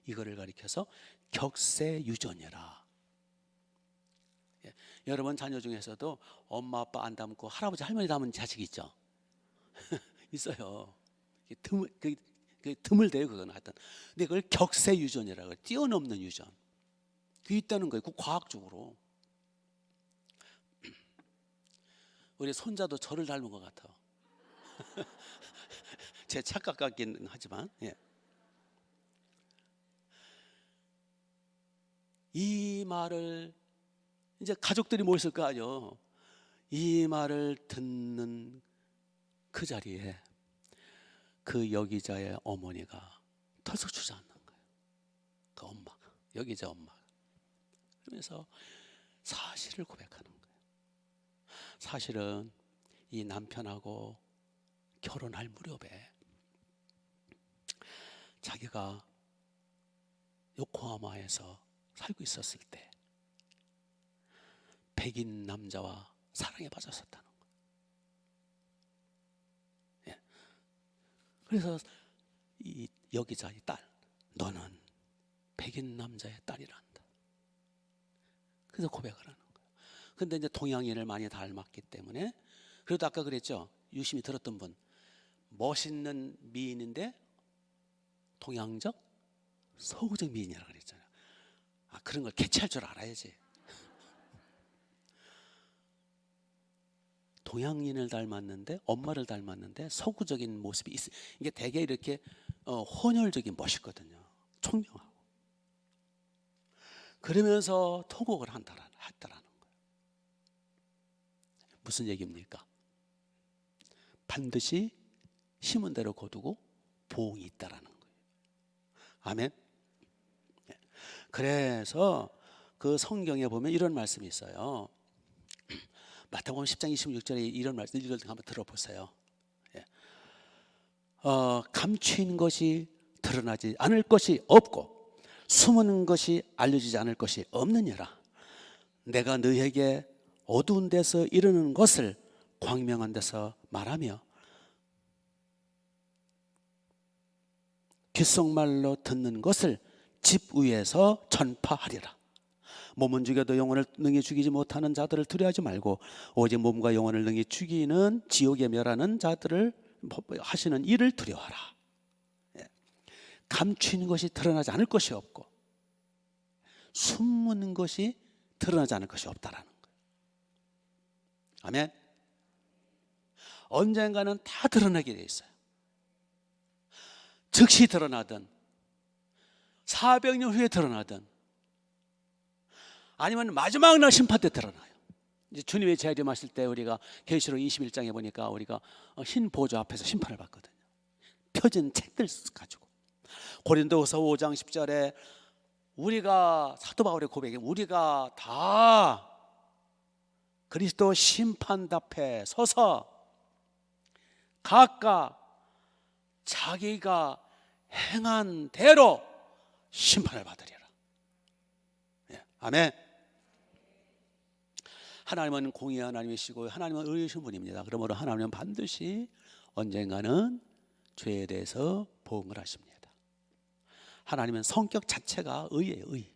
이거를 가리켜서 격세유전이라. 예. 여러분 자녀 중에서도 엄마 아빠 안 닮고 할아버지 할머니 닮은 자식 있죠? 있어요. 드물대요 그건 하여튼. 근데 그걸 격세유전이라고 해요. 뛰어넘는 유전. 그게 있다는 거예요. 그 과학적으로. 우리 손자도 저를 닮은 것 같아요. 제 착각 같긴 하지만, 예. 이 말을 이제 가족들이 모였을 거 아니에요. 이 말을 듣는 그 자리에 그 여기자의 어머니가 털썩 주저앉는 거예요. 그 엄마가, 여기자 엄마가. 그러면서 사실을 고백하는 거예요. 사실은 이 남편하고 결혼할 무렵에 자기가 요코하마에서 살고 있었을 때 백인 남자와 사랑에 빠졌었다는 거예요. 예. 그래서 이 여기자 이 딸, 너는 백인 남자의 딸이란다. 그래서 고백을 하는 거예요. 근데 이제 동양인을 많이 닮았기 때문에, 그래도 아까 그랬죠. 유심히 들었던 분, 멋있는 미인인데 동양적 서구적 미인이라고 그랬잖아요. 아, 그런 걸 캐치할 줄 알아야지. 동양인을 닮았는데 엄마를 닮았는데 서구적인 모습이 있어. 이게 되게 이렇게 혼혈적인 멋이거든요. 총명하고. 그러면서 통곡을 했다라는 거예요. 무슨 얘기입니까? 반드시 심은 대로 거두고 보응이 있다라는 거예요. 아멘. 그래서 그 성경에 보면 이런 말씀이 있어요. 마태복음 10장 26절에 이런 말씀 읽을 때 한번 들어보세요. 감추인 것이 드러나지 않을 것이 없고 숨은 것이 알려지지 않을 것이 없느니라. 내가 너에게 어두운 데서 이르는 것을 광명한 데서 말하며 귓속말로 듣는 것을 집 위에서 전파하리라. 몸은 죽여도 영혼을 능히 죽이지 못하는 자들을 두려워하지 말고 오직 몸과 영혼을 능히 죽이는 지옥에 멸하는 자들을 하시는 일을 두려워하라. 감추는 것이 드러나지 않을 것이 없고 숨는 것이 드러나지 않을 것이 없다라는 거예요. 아멘. 언젠가는 다 드러나게 돼 있어요. 즉시 드러나든 400년 후에 드러나든 아니면 마지막 날 심판 때 드러나요. 이제 주님의 재림하실 때 우리가 계시록 21장에 보니까 우리가 흰 보좌 앞에서 심판을 받거든요. 펴진 책들 가지고. 고린도후서 5장 10절에 우리가 사도 바울의 고백에 우리가 다 그리스도 심판대 앞에 서서 각각 자기가 행한 대로 심판을 받으리라. 아멘. 하나님은 공의의 하나님이시고 하나님은 의로우신 분입니다. 그러므로 하나님은 반드시 언젠가는 죄에 대해서 보응을 하십니다. 하나님은 성격 자체가 의예요. 의,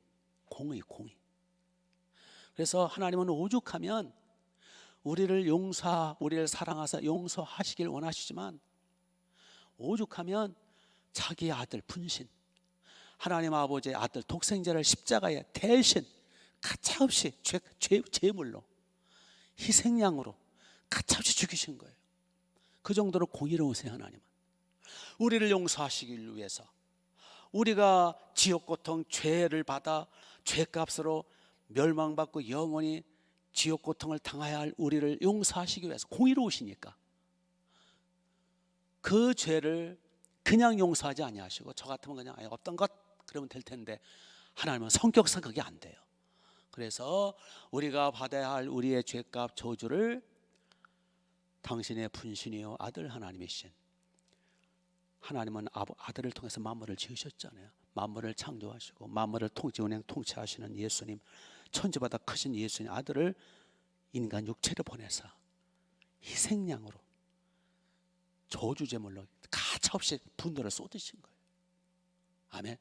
공의. 그래서 하나님은 오죽하면 우리를 사랑하사 용서하시길 원하시지만 오죽하면 자기의 아들 분신, 하나님 아버지의 아들 독생자를 십자가에 대신 가차없이 제물로 희생양으로 가차없이 죽이신 거예요. 그 정도로 공의로우세요. 하나님은 우리를 용서하시길 위해서 우리가 지옥 고통 죄를 받아 죄값으로 멸망받고 영원히 지옥 고통을 당해야 할 우리를 용서하시기 위해서 공의로우시니까 그 죄를 그냥 용서하지 아니하시고 저 같으면 그냥 어떤 것 그러면 될 텐데 하나님은 성격상 그게 안 돼요. 그래서 우리가 받아야 할 우리의 죄값 저주를 당신의 분신이요 아들 하나님이신 하나님은 아들을 통해서 만물을 지으셨잖아요. 만물을 창조하시고 만물을 운행 통치하시는 예수님, 천지보다 크신 예수님 아들을 인간 육체로 보내서 희생양으로 저주제물로 가차없이 분노를 쏟으신 거예요. 아멘.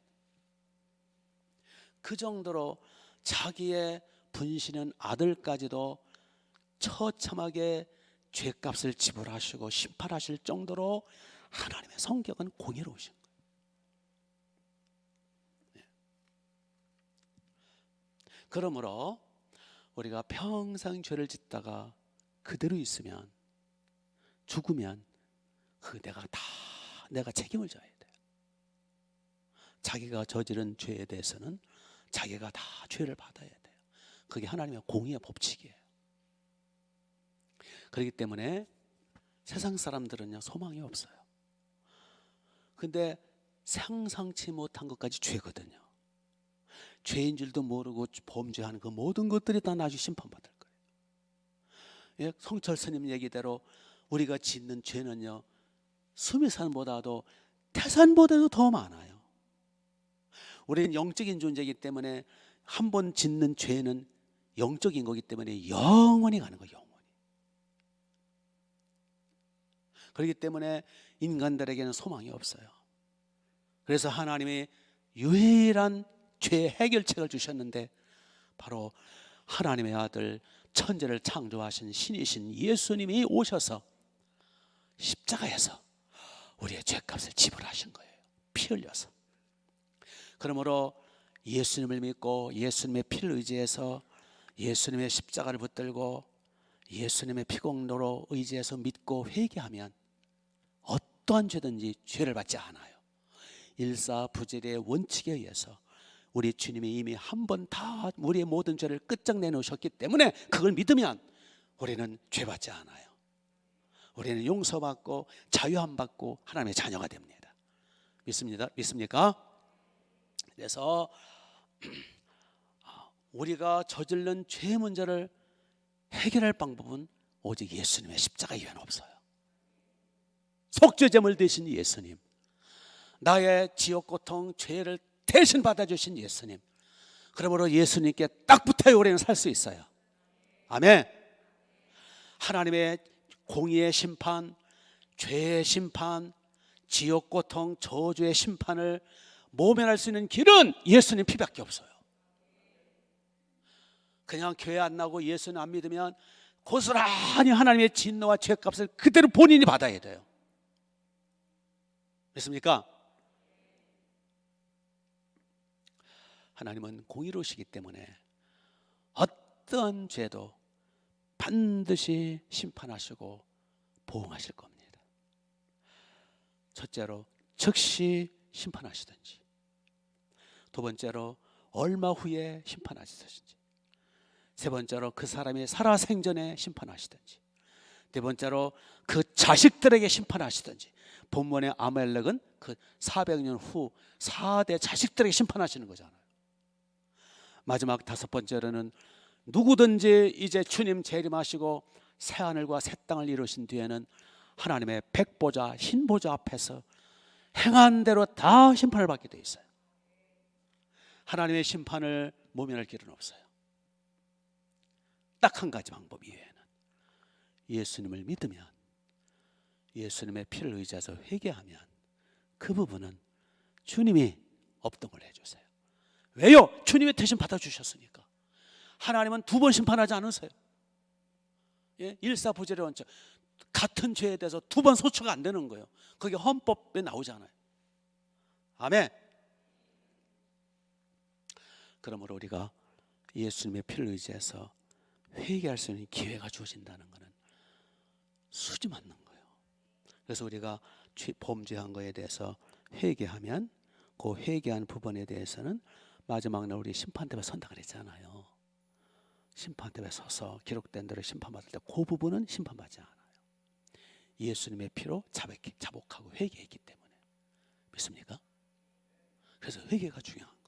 그 정도로 자기의 분신한 아들까지도 처참하게 죄값을 지불하시고 심판하실 정도로 하나님의 성격은 공의로우신 거예요. 그러므로 우리가 평생 죄를 짓다가 그대로 있으면, 죽으면 내가 책임을 져야 돼요. 자기가 저지른 죄에 대해서는 자기가 다 죄를 받아야 돼요. 그게 하나님의 공의의 법칙이에요. 그렇기 때문에 세상 사람들은요, 소망이 없어요. 근데 상상치 못한 것까지 죄거든요. 죄인 줄도 모르고 범죄하는 그 모든 것들이 다 나중에 심판받을 거예요. 예, 성철 스님 얘기대로 우리가 짓는 죄는요, 수미산보다도 태산보다도 더 많아요. 우리는 영적인 존재이기 때문에 한 번 짓는 죄는 영적인 거기 때문에 영원히 가는 거예요. 영원히. 그렇기 때문에 인간들에게는 소망이 없어요. 그래서 하나님이 유일한 죄 해결책을 주셨는데, 바로 하나님의 아들, 천지를 창조하신 신이신 예수님이 오셔서 십자가에서 우리의 죄값을 지불하신 거예요. 피 흘려서. 그러므로 예수님을 믿고 예수님의 피를 의지해서 예수님의 십자가를 붙들고 예수님의 피공로로 의지해서 믿고 회개하면 어떠한 죄든지 죄를 받지 않아요. 일사부재의 원칙에 의해서 우리 주님이 이미 한 번 다 우리의 모든 죄를 끝장내 놓으셨기 때문에 그걸 믿으면 우리는 죄받지 않아요. 우리는 용서받고 자유함 받고 하나님의 자녀가 됩니다. 믿습니까? 그래서 우리가 저질른 죄 문제를 해결할 방법은 오직 예수님의 십자가 이외에는 없어요. 속죄제물 되신 예수님, 나의 지옥 고통 죄를 대신 받아주신 예수님, 그러므로 예수님께 딱 붙어야 우리는 살 수 있어요. 아멘. 하나님의 공의의 심판, 죄의 심판, 지옥 고통, 저주의 심판을 모면할 수 있는 길은 예수님 피밖에 없어요. 그냥 교회 안 나오고 예수님 안 믿으면 고스란히 하나님의 진노와 죄값을 그대로 본인이 받아야 돼요. 믿습니까? 하나님은 공의로우시기 때문에 어떠한 죄도 반드시 심판하시고 보응하실 겁니다. 첫째로 즉시 심판하시든지, 두 번째로 얼마 후에 심판하시든지, 세 번째로 그 사람이 살아생전에 심판하시든지, 네 번째로 그 자식들에게 심판하시든지. 본문의 아말렉은 그 400년 후 4대 자식들에게 심판하시는 거잖아요. 마지막 다섯 번째로는 누구든지 이제 주님 재림하시고 새하늘과 새 땅을 이루신 뒤에는 하나님의 백보자 흰보자 앞에서 행한 대로 다 심판을 받게 돼 있어요. 하나님의 심판을 모면할 길은 없어요. 딱 한 가지 방법 이외에는 예수님을 믿으면, 예수님의 피를 의지해서 회개하면 그 부분은 주님이 업동을 해주세요. 왜요? 주님이 대신 받아주셨으니까. 하나님은 두 번 심판하지 않으세요. 예? 일사부재의 원칙, 같은 죄에 대해서 두 번 소추가 안 되는 거예요. 그게 헌법에 나오잖아요. 아멘. 그러므로 우리가 예수님의 피를 의지해서 회개할 수 있는 기회가 주어진다는 것은 수지 맞는 거예요. 그래서 우리가 범죄한 거에 대해서 회개하면 그 회개한 부분에 대해서는 마지막 날 우리 심판대에 선다 그랬잖아요. 심판대에 서서 기록된 대로 심판받을 때 그 부분은 심판받지 않아요. 예수님의 피로 자복하고 회개했기 때문에. 믿습니까? 그래서 회개가 중요한 거예요.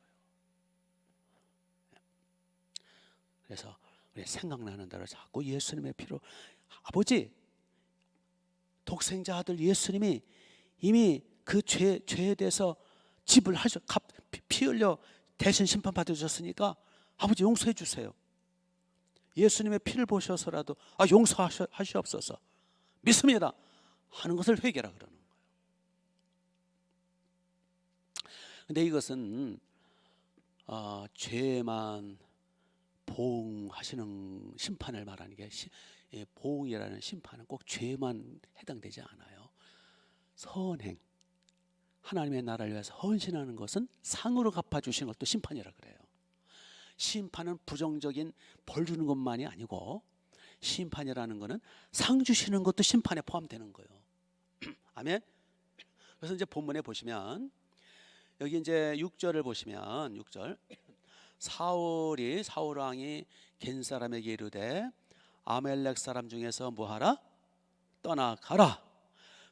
그래서 우리 생각나는 대로 자꾸 예수님의 피로, 아버지, 독생자 아들 예수님이 이미 그 죄에 대해서 지불하셔, 피 흘려 대신 심판 받으셨으니까 아버지 용서해 주세요. 예수님의 피를 보셔서라도 용서하시옵소서, 믿습니다 하는 것을 회개라 그러는 거예요. 근데 이것은 죄만 보응하시는 심판을 말하는 게 보응이라는 심판은 꼭 죄만 해당되지 않아요. 선행, 하나님의 나라를 위해서 헌신하는 것은 상으로 갚아주시는 것도 심판이라 그래요. 심판은 부정적인 벌 주는 것만이 아니고 심판이라는 것은 상 주시는 것도 심판에 포함되는 거예요. 아멘. 그래서 이제 본문에 보시면 여기 이제 6절을 보시면 6절 사울 왕이 겐 사람에게 이르되 아멜렉 사람 중에서 뭐하라? 떠나가라.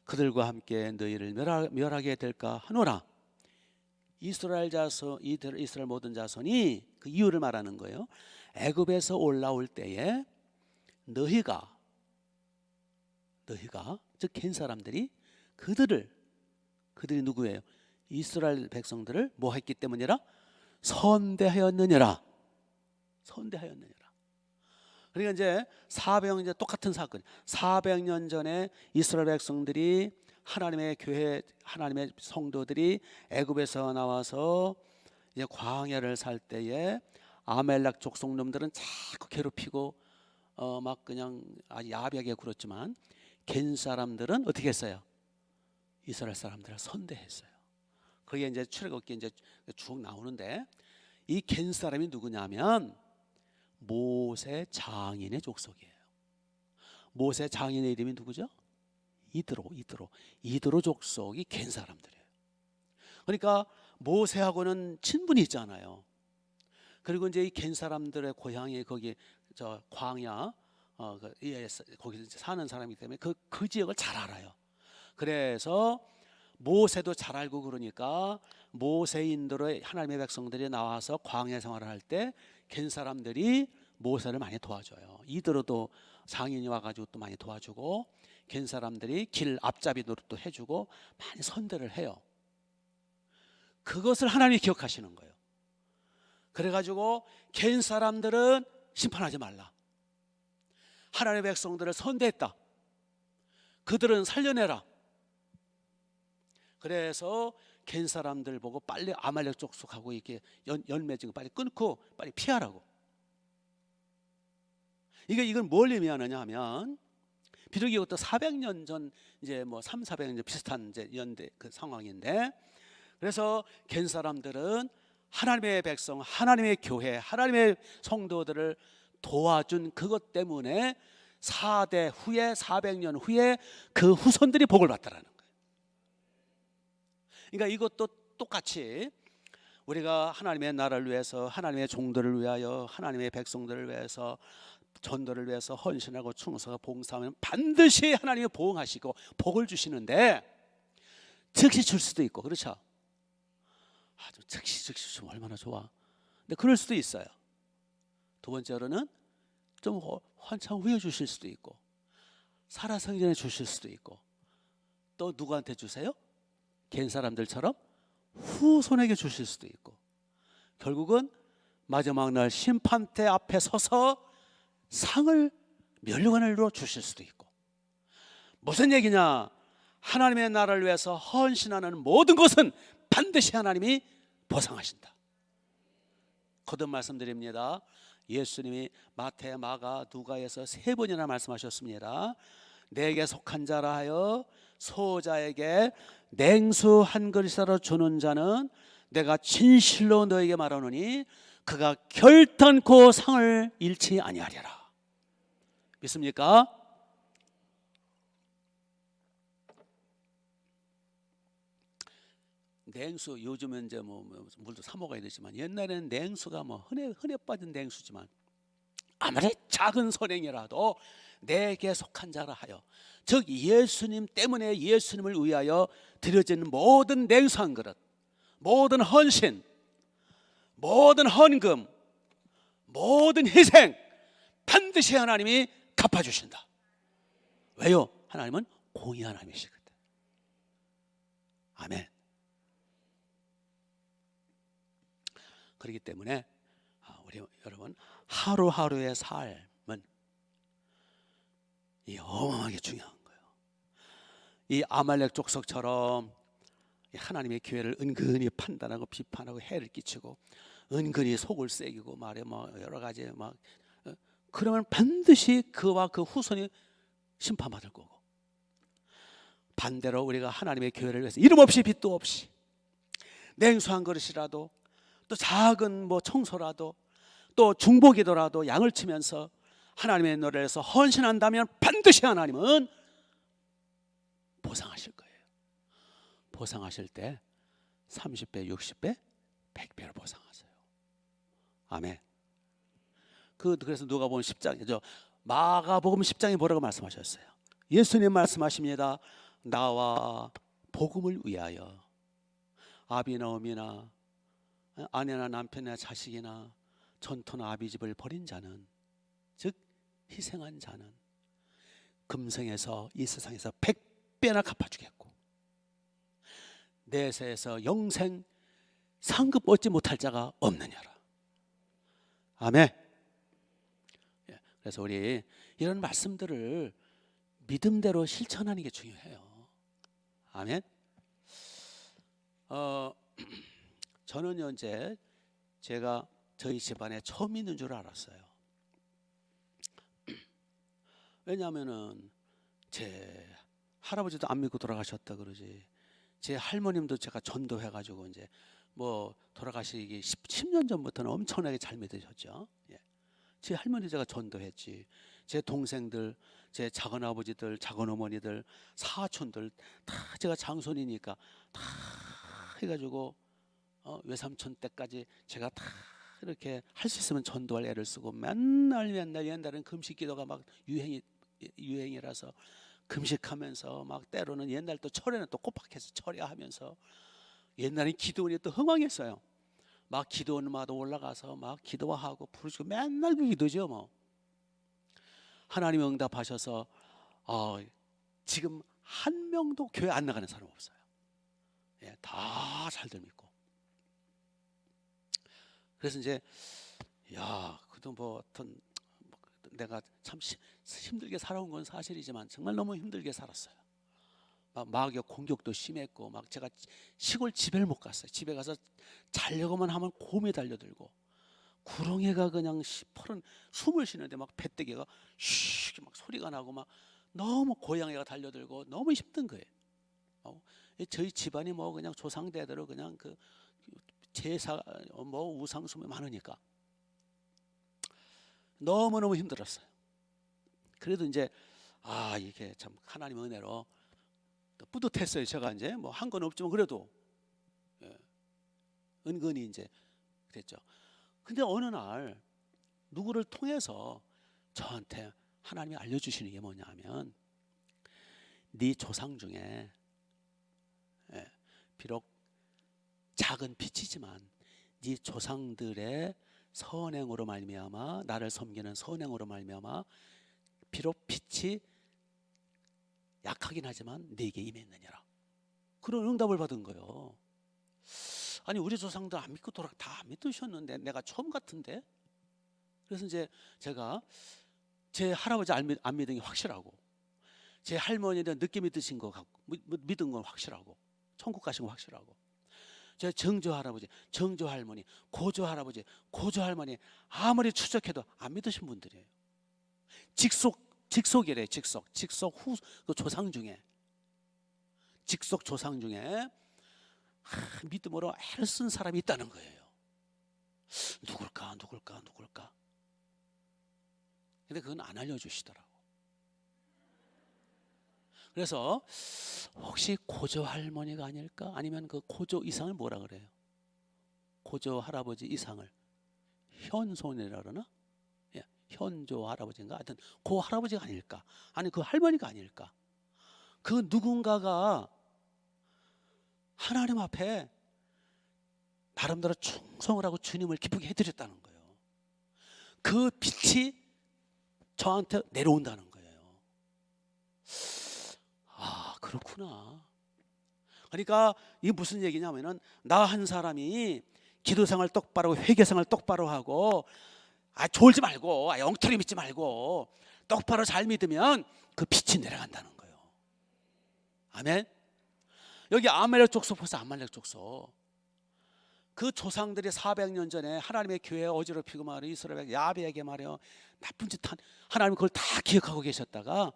그들과 함께 너희를 멸하게 될까 하노라. 이스라엘 모든 자손이 그 이유를 말하는 거예요. 애굽에서 올라올 때에 너희가 즉 겐 사람들이 그들이 누구예요? 이스라엘 백성들을 뭐 했기 때문이라? 선대하였느니라. 그러니까 이제 400년 이제 똑같은 사건. 400년 전에 이스라엘 백성들이 하나님의 교회, 하나님의 성도들이 애굽에서 나와서 이제 광야를 살 때에 아멜렉 족속놈들은 자꾸 괴롭히고 막 그냥 아주 야비하게 굴었지만 겐 사람들은 어떻게 했어요? 이스라엘 사람들을 선대했어요. 그게 이제 출애굽기 이제 쭉 나오는데 이 겐 사람이 누구냐면 모세 장인의 족속이에요. 모세 장인의 이름이 누구죠? 이드로 족속이 겐 사람들이에요. 그러니까 모세하고는 친분이 있잖아요. 그리고 이제 이 겐 사람들의 고향이 거기 저 광야 거기 사는 사람이기 때문에 그 지역을 잘 알아요. 그래서 모세도 잘 알고 그러니까 모세인들의 하나님의 백성들이 나와서 광야 생활을 할 때 겐 사람들이 모세를 많이 도와줘요. 이드로도 장인이 와가지고 또 많이 도와주고 겐 사람들이 길 앞잡이 노릇도 해주고 많이 선대를 해요. 그것을 하나님이 기억하시는 거예요. 그래가지고 겐 사람들은 심판하지 말라. 하나님의 백성들을 선대했다. 그들은 살려내라. 그래서 겐 사람들 보고 빨리 아말렉 족속하고 이렇게 연맺은 거 빨리 끊고 빨리 피하라고. 이건 뭘 의미하느냐 하면 비록 이것도 400년 전 이제 뭐 400년 전 비슷한 이제 연대 그 상황인데 그래서 겐 사람들은 하나님의 백성, 하나님의 교회, 하나님의 성도들을 도와준 그것 때문에 4대 후에 400년 후에 그 후손들이 복을 받더라는 거예요. 그러니까 이것도 똑같이 우리가 하나님의 나라를 위해서 하나님의 종들을 위하여 하나님의 백성들을 위해서 전도를 위해서 헌신하고 충성하고 봉사하면 반드시 하나님이 보응하시고 복을 주시는데 즉시 줄 수도 있고 그렇죠. 좀 즉시 주면 얼마나 좋아. 근데 그럴 수도 있어요. 두 번째로는 좀 한참 후에 주실 수도 있고 살아서기 전에 주실 수도 있고 또 누구한테 주세요? 겐 사람들처럼 후손에게 주실 수도 있고 결국은 마지막 날 심판대 앞에 서서 상을 멸류관으로 주실 수도 있고 무슨 얘기냐? 하나님의 나라를 위해서 헌신하는 모든 것은 반드시 하나님이 보상하신다. 거듭 말씀드립니다. 예수님이 마태, 마가, 누가에서 3번이나 말씀하셨습니다. 내게 속한 자라 하여 소자에게 냉수 한 그릇이라도 주는 자는 내가 진실로 너에게 말하노니 그가 결단코 상을 잃지 아니하리라. 믿습니까? 냉수 요즘은 이제 뭐 물도 사 먹어야 되지만 옛날에는 냉수가 뭐 흔해 빠진 냉수지만 아무리 작은 선행이라도 내게 속한 자라 하여 즉 예수님 때문에 예수님을 위하여 드려진 모든 냉수 한 그릇 모든 헌신 모든 헌금 모든 희생 반드시 하나님이 갚아주신다. 왜요? 하나님은 공의 하나님이시거든. 아멘. 그렇기 때문에 우리 여러분 하루하루의 삶은 이 어마어마하게 중요한 거예요. 이 아말렉 족속처럼 하나님의 교회를 은근히 판단하고 비판하고 해를 끼치고 은근히 속을 새기고 말해 뭐 여러 가지 막 그러면 반드시 그와 그 후손이 심판받을 거고, 반대로 우리가 하나님의 교회를 위해서 이름 없이 빚도 없이 냉수 한 그릇이라도 또 작은 뭐 청소라도 또 중보기도라도 양을 치면서 하나님의 노래를 해서 헌신한다면 반드시 하나님은 보상하실 거예요. 보상하실 때 30배, 60배, 100배로 보상하세요. 아멘. 그래서 누가복음 10장이죠. 마가복음 10장에 뭐라고 말씀하셨어요? 예수님 말씀하십니다. 나와 복음을 위하여 아비나 어미나 아내나 남편이나 자식이나 전토나 아비집을 버린 자는, 즉 희생한 자는 금생에서 이 세상에서 100배나 갚아주겠고 내세에서 영생 상급 얻지 못할 자가 없느냐라. 아멘. 그래서 우리 이런 말씀들을 믿음대로 실천하는 게 중요해요. 아멘. 저는 이제 제가 저희 집안에 처음 있는 줄 알았어요. 왜냐하면은 제 할아버지도 안 믿고 돌아가셨다 그러지, 제 할머님도 제가 전도해가지고 이제 뭐 돌아가시기 10년 전부터는 엄청나게 잘 믿으셨죠. 예. 제 할머니 제가 전도했지, 제 동생들, 제 작은아버지들, 작은어머니들, 사촌들 다 제가 장손이니까 다 해가지고 외삼촌 때까지 제가 다 이렇게 할 수 있으면 전도할 애를 쓰고 맨날 옛날에는 금식 기도가 막 유행이라서 금식하면서 막 때로는 옛날 또 철에는 또 꼬박해서 철야하면서 옛날에 기도원이 또 흥왕했어요. 막 기도원마다 올라가서 막 기도하고 부르시고 맨날 그 기도죠 뭐. 하나님 응답하셔서 지금 한 명도 교회 안 나가는 사람 없어요. 예, 다 잘들 믿고. 그래서 이제 그동 뭐 어떤 내가 참 힘들게 살아온 건 사실이지만 정말 너무 힘들게 살았어요. 막 마귀의 공격도 심했고, 막 제가 시골 집에를 못 갔어요. 집에 가서 자려고만 하면 곰이 달려들고, 구렁이가 그냥 시퍼런 숨을 쉬는데 막 배때기가 쉬 막 소리가 나고, 막 너무 고양이가 달려들고 너무 힘든 거예요. 저희 집안이 뭐 그냥 조상대대로 그냥 그 제사 뭐 우상숭배 많으니까 너무너무 힘들었어요. 그래도 이제 이게 참 하나님 은혜로 뿌듯했어요. 제가 이제 뭐 한 건 없지만 그래도 은근히 이제 그랬죠. 근데 어느 날 누구를 통해서 저한테 하나님이 알려주시는 게 뭐냐면, 네 조상 중에 비록 작은 빛이지만 네 조상들의 선행으로 말미암아, 나를 섬기는 선행으로 말미암아 비록 빛이 약하긴 하지만 네게 임했느니라. 그런 응답을 받은 거예요. 아니 우리 조상들 안 믿고 다 믿으셨는데 내가 처음 같은데. 그래서 이제 제가 제 할아버지 안 믿은 게 확실하고, 제 할머니는 늦게 믿으신 거 같고 믿은 건 확실하고, 천국 가신 거 확실하고, 제 정조 할아버지, 정조 할머니, 고조 할아버지, 고조 할머니 아무리 추적해도 안 믿으신 분들이에요. 직속이래요. 직속 후 그 조상 중에, 직속 조상 중에 믿음으로 애를 쓴 사람이 있다는 거예요. 누굴까? 근데 그건 안 알려주시더라고. 그래서 혹시 고조 할머니가 아닐까? 아니면 그 고조 이상을 뭐라 그래요? 고조 할아버지 이상을 현손이라 그러나? 예, 현조 할아버지인가? 하여튼 그 할아버지가 아닐까? 아니 그 할머니가 아닐까? 그 누군가가 하나님 앞에 나름대로 충성을 하고 주님을 기쁘게 해드렸다는 거예요. 그 빛이 저한테 내려온다는 거예요. 그렇구나. 그러니까 이게 무슨 얘기냐면은, 나 한 사람이 기도생활 똑바로 하고 회개생활 똑바로 하고 졸지 말고 엉터리 믿지 말고 똑바로 잘 믿으면 그 빛이 내려간다는 거예요. 아멘. 여기 아말렉 족속 보세요. 아말렉 족속 그 조상들이 400년 전에 하나님의 교회에 어지럽히고 말이야 이스라엘 야베에게 말이야 나쁜 짓 한 하나님 그걸 다 기억하고 계셨다가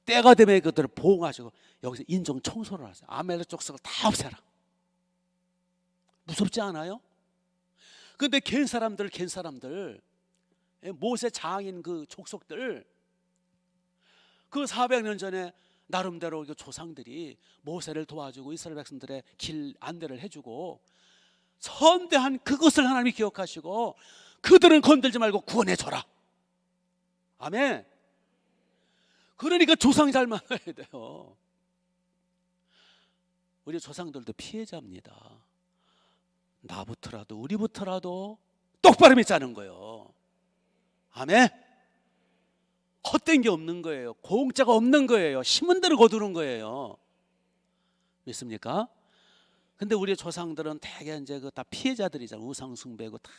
때가 되면 그들을 보호하시고 여기서 인종 청소를 하세요. 아멜렉 족속을 다 없애라. 무섭지 않아요? 근데 겐 사람들 모세 장인 그 족속들 그 400년 전에 나름대로 그 조상들이 모세를 도와주고 이스라엘 백성들의 길 안내를 해주고 선대한 그것을 하나님이 기억하시고 그들은 건들지 말고 구원해줘라. 아멘. 그러니까 조상 잘 만나야 돼요. 우리 조상들도 피해자입니다. 나부터라도 우리부터라도 똑바로 믿자는 거예요. 아멘. 헛된 게 없는 거예요. 공짜가 없는 거예요. 심은 대로 거두는 거예요. 믿습니까? 근데 우리 조상들은 대개 이제 그 다 피해자들이잖아요. 우상 숭배고 다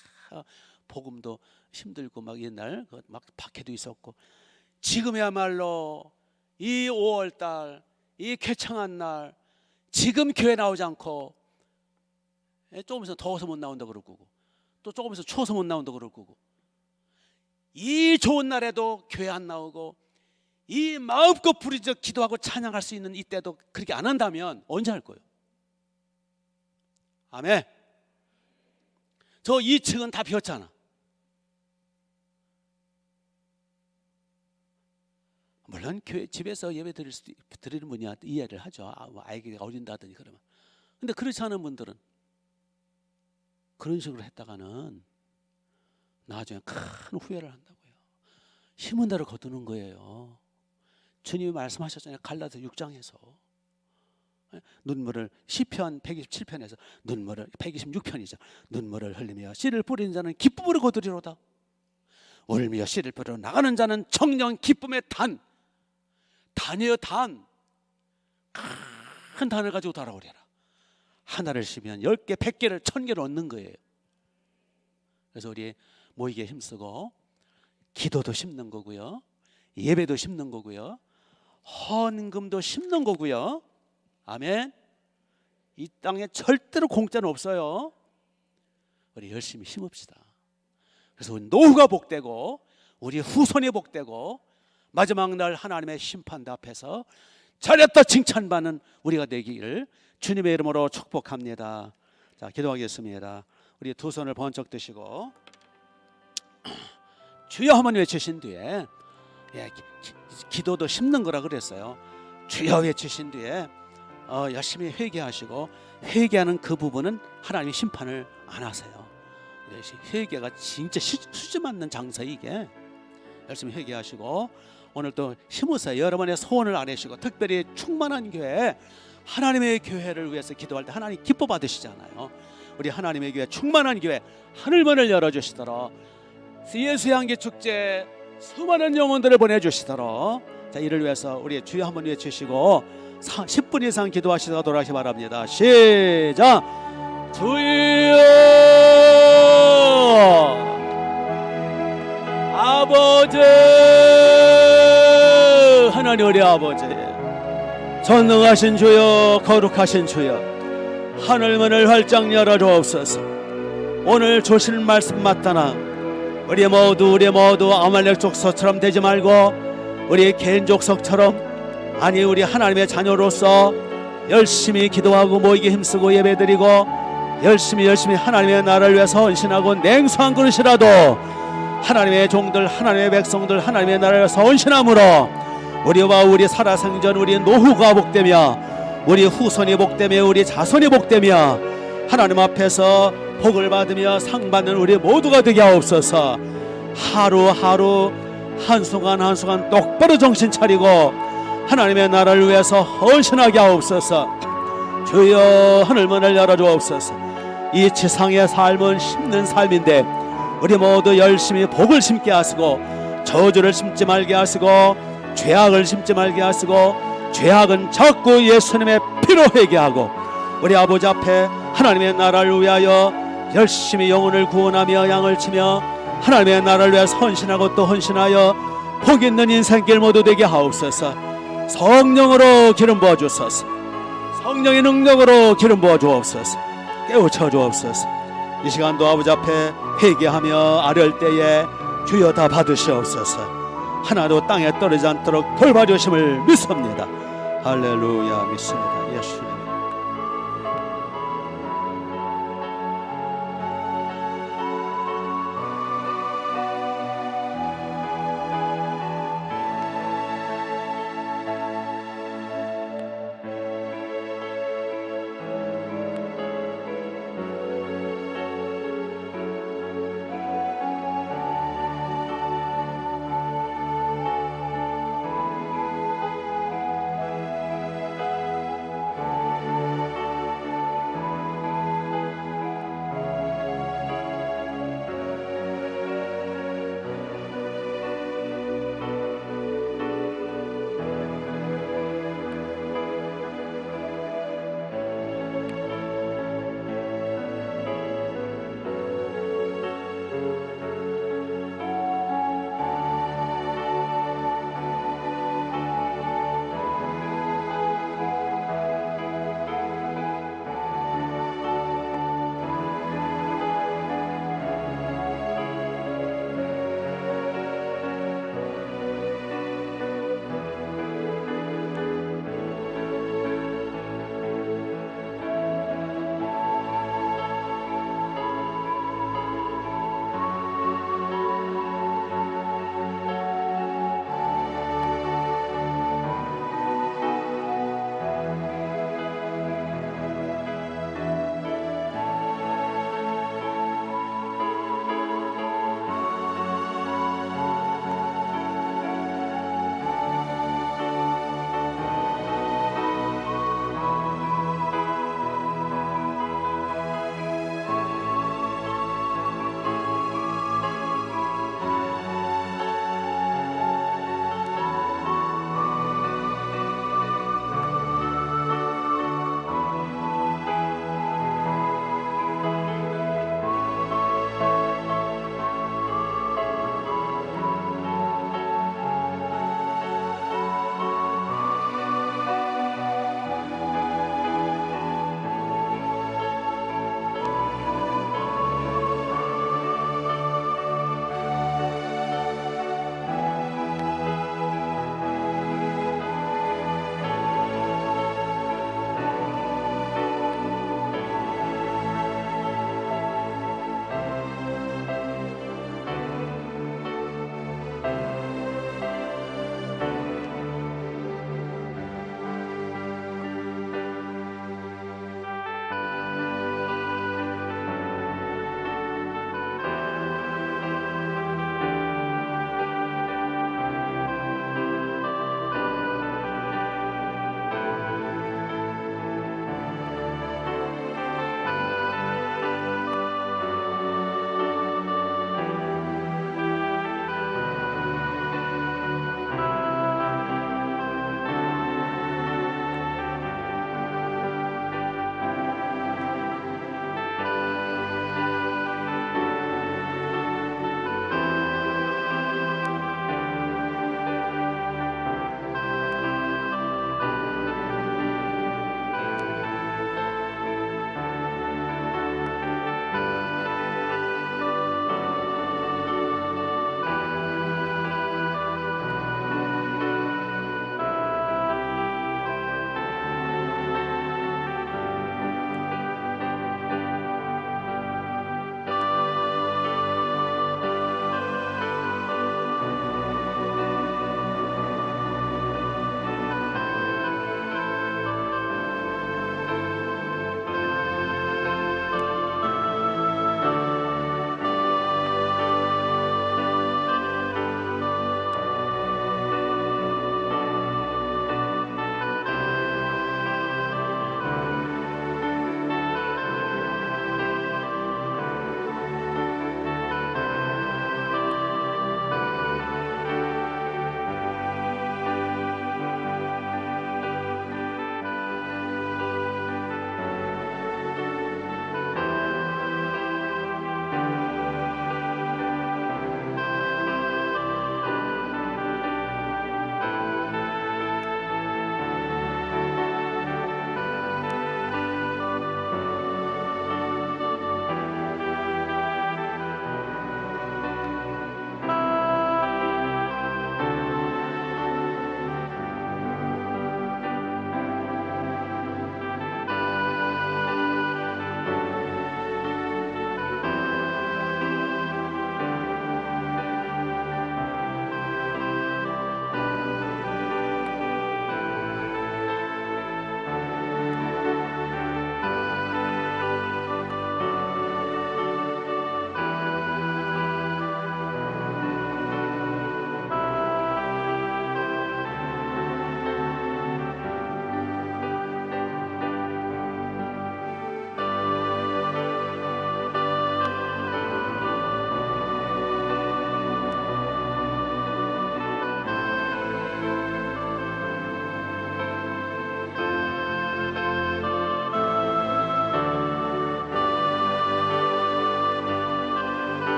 복음도 힘들고 막 옛날 막 박해도 있었고 지금이야말로 이 5월달 이 쾌청한 날 지금 교회 나오지 않고 조금 있으면 더워서 못 나온다 그럴 거고 또 조금 있으면 추워서 못 나온다 그럴 거고 이 좋은 날에도 교회 안 나오고 이 마음껏 부르짖어 기도하고 찬양할 수 있는 이때도 그렇게 안 한다면 언제 할 거예요? 아멘. 저 2층은 다 비었잖아. 물론 교회 집에서 예배 드리는 분이야 이해를 하죠. 아이가 어린다더니 그러면. 근데 그렇지 않은 분들은 그런 식으로 했다가는 나중에 큰 후회를 한다고요. 힘은 대로 거두는 거예요. 주님이 말씀하셨잖아요. 갈라디아 6장에서 눈물을 시편 127편에서 눈물을 126편이죠. 눈물을 흘리며 씨를 뿌리는 자는 기쁨으로 거두리로다. 울며 씨를 뿌리러 나가는 자는 정령 기쁨의 단이에요. 단. 큰 단을 가지고 돌아오리라. 하나를 심으면 10개, 100개를 1000개를 얻는 거예요. 그래서 우리 모이게 힘쓰고 기도도 심는 거고요. 예배도 심는 거고요. 헌금도 심는 거고요. 아멘. 이 땅에 절대로 공짜는 없어요. 우리 열심히 심읍시다. 그래서 우리 노후가 복되고 우리 후손이 복되고 마지막 날 하나님의 심판대 앞에서 잘했다 칭찬받는 우리가 되기를 주님의 이름으로 축복합니다. 자, 기도하겠습니다. 우리 두 손을 번쩍 드시고 주여 한번 외치신 뒤에 기도도 심는 거라 그랬어요. 주여 외치신 뒤에 열심히 회개하시고 회개하는 그 부분은 하나님의 심판을 안 하세요. 회개가 진짜 수지 맞는 장사 이게. 열심히 회개하시고 오늘 또 힘으세요. 여러분의 소원을 아뢰시고 특별히 충만한 교회 하나님의 교회를 위해서 기도할 때 하나님 기뻐 받으시잖아요. 우리 하나님의 교회 충만한 교회 하늘문을 열어주시도록 예수의 향기 축제 수많은 영혼들을 보내주시도록 자 이를 위해서 우리 주여 한번 외치시고 10분 이상 기도하시도록 하시 바랍니다. 시작. 주여 아버지 하나님 우리 아버지 전능하신 주여 거룩하신 주여 하늘문을 활짝 열어주옵소서. 오늘 주실 말씀 맞다나 우리 모두 아말렉 족속처럼 되지 말고 우리 개인 족속처럼 아니 우리 하나님의 자녀로서 열심히 기도하고 모이게 힘쓰고 예배드리고 열심히 하나님의 나라를 위해서 헌신하고 냉수한 그릇이라도 하나님의 종들 하나님의 백성들 하나님의 나라를 위해서 헌신함으로 우리와 우리 살아생전 우리 노후가 복되며 우리 후손이 복되며 우리 자손이 복되며 하나님 앞에서 복을 받으며 상 받는 우리 모두가 되게 하옵소서. 하루하루 한순간 똑바로 정신 차리고 하나님의 나라를 위해서 헌신하게 하옵소서. 주여 하늘문을 열어주옵소서. 이 지상의 삶은 심는 삶인데 우리 모두 열심히 복을 심게 하시고 저주를 심지 말게 하시고 죄악을 심지 말게 하시고 죄악은 자꾸 예수님의 피로 회개하고 우리 아버지 앞에 하나님의 나라를 위하여 열심히 영혼을 구원하며 양을 치며 하나님의 나라를 위해서 헌신하고 또 헌신하여 복 있는 인생길 모두 되게 하옵소서. 성령으로 기름 부어 주옵소서. 성령의 능력으로 기름 부어 주옵소서. 깨우쳐 주옵소서. 이 시간도 아버지 앞에 회개하며 아뢰을 때에 주여 다 받으시옵소서. 하나도 땅에 떨어지지 않도록 돌봐주심을 믿습니다. 할렐루야. 믿습니다. 예수님.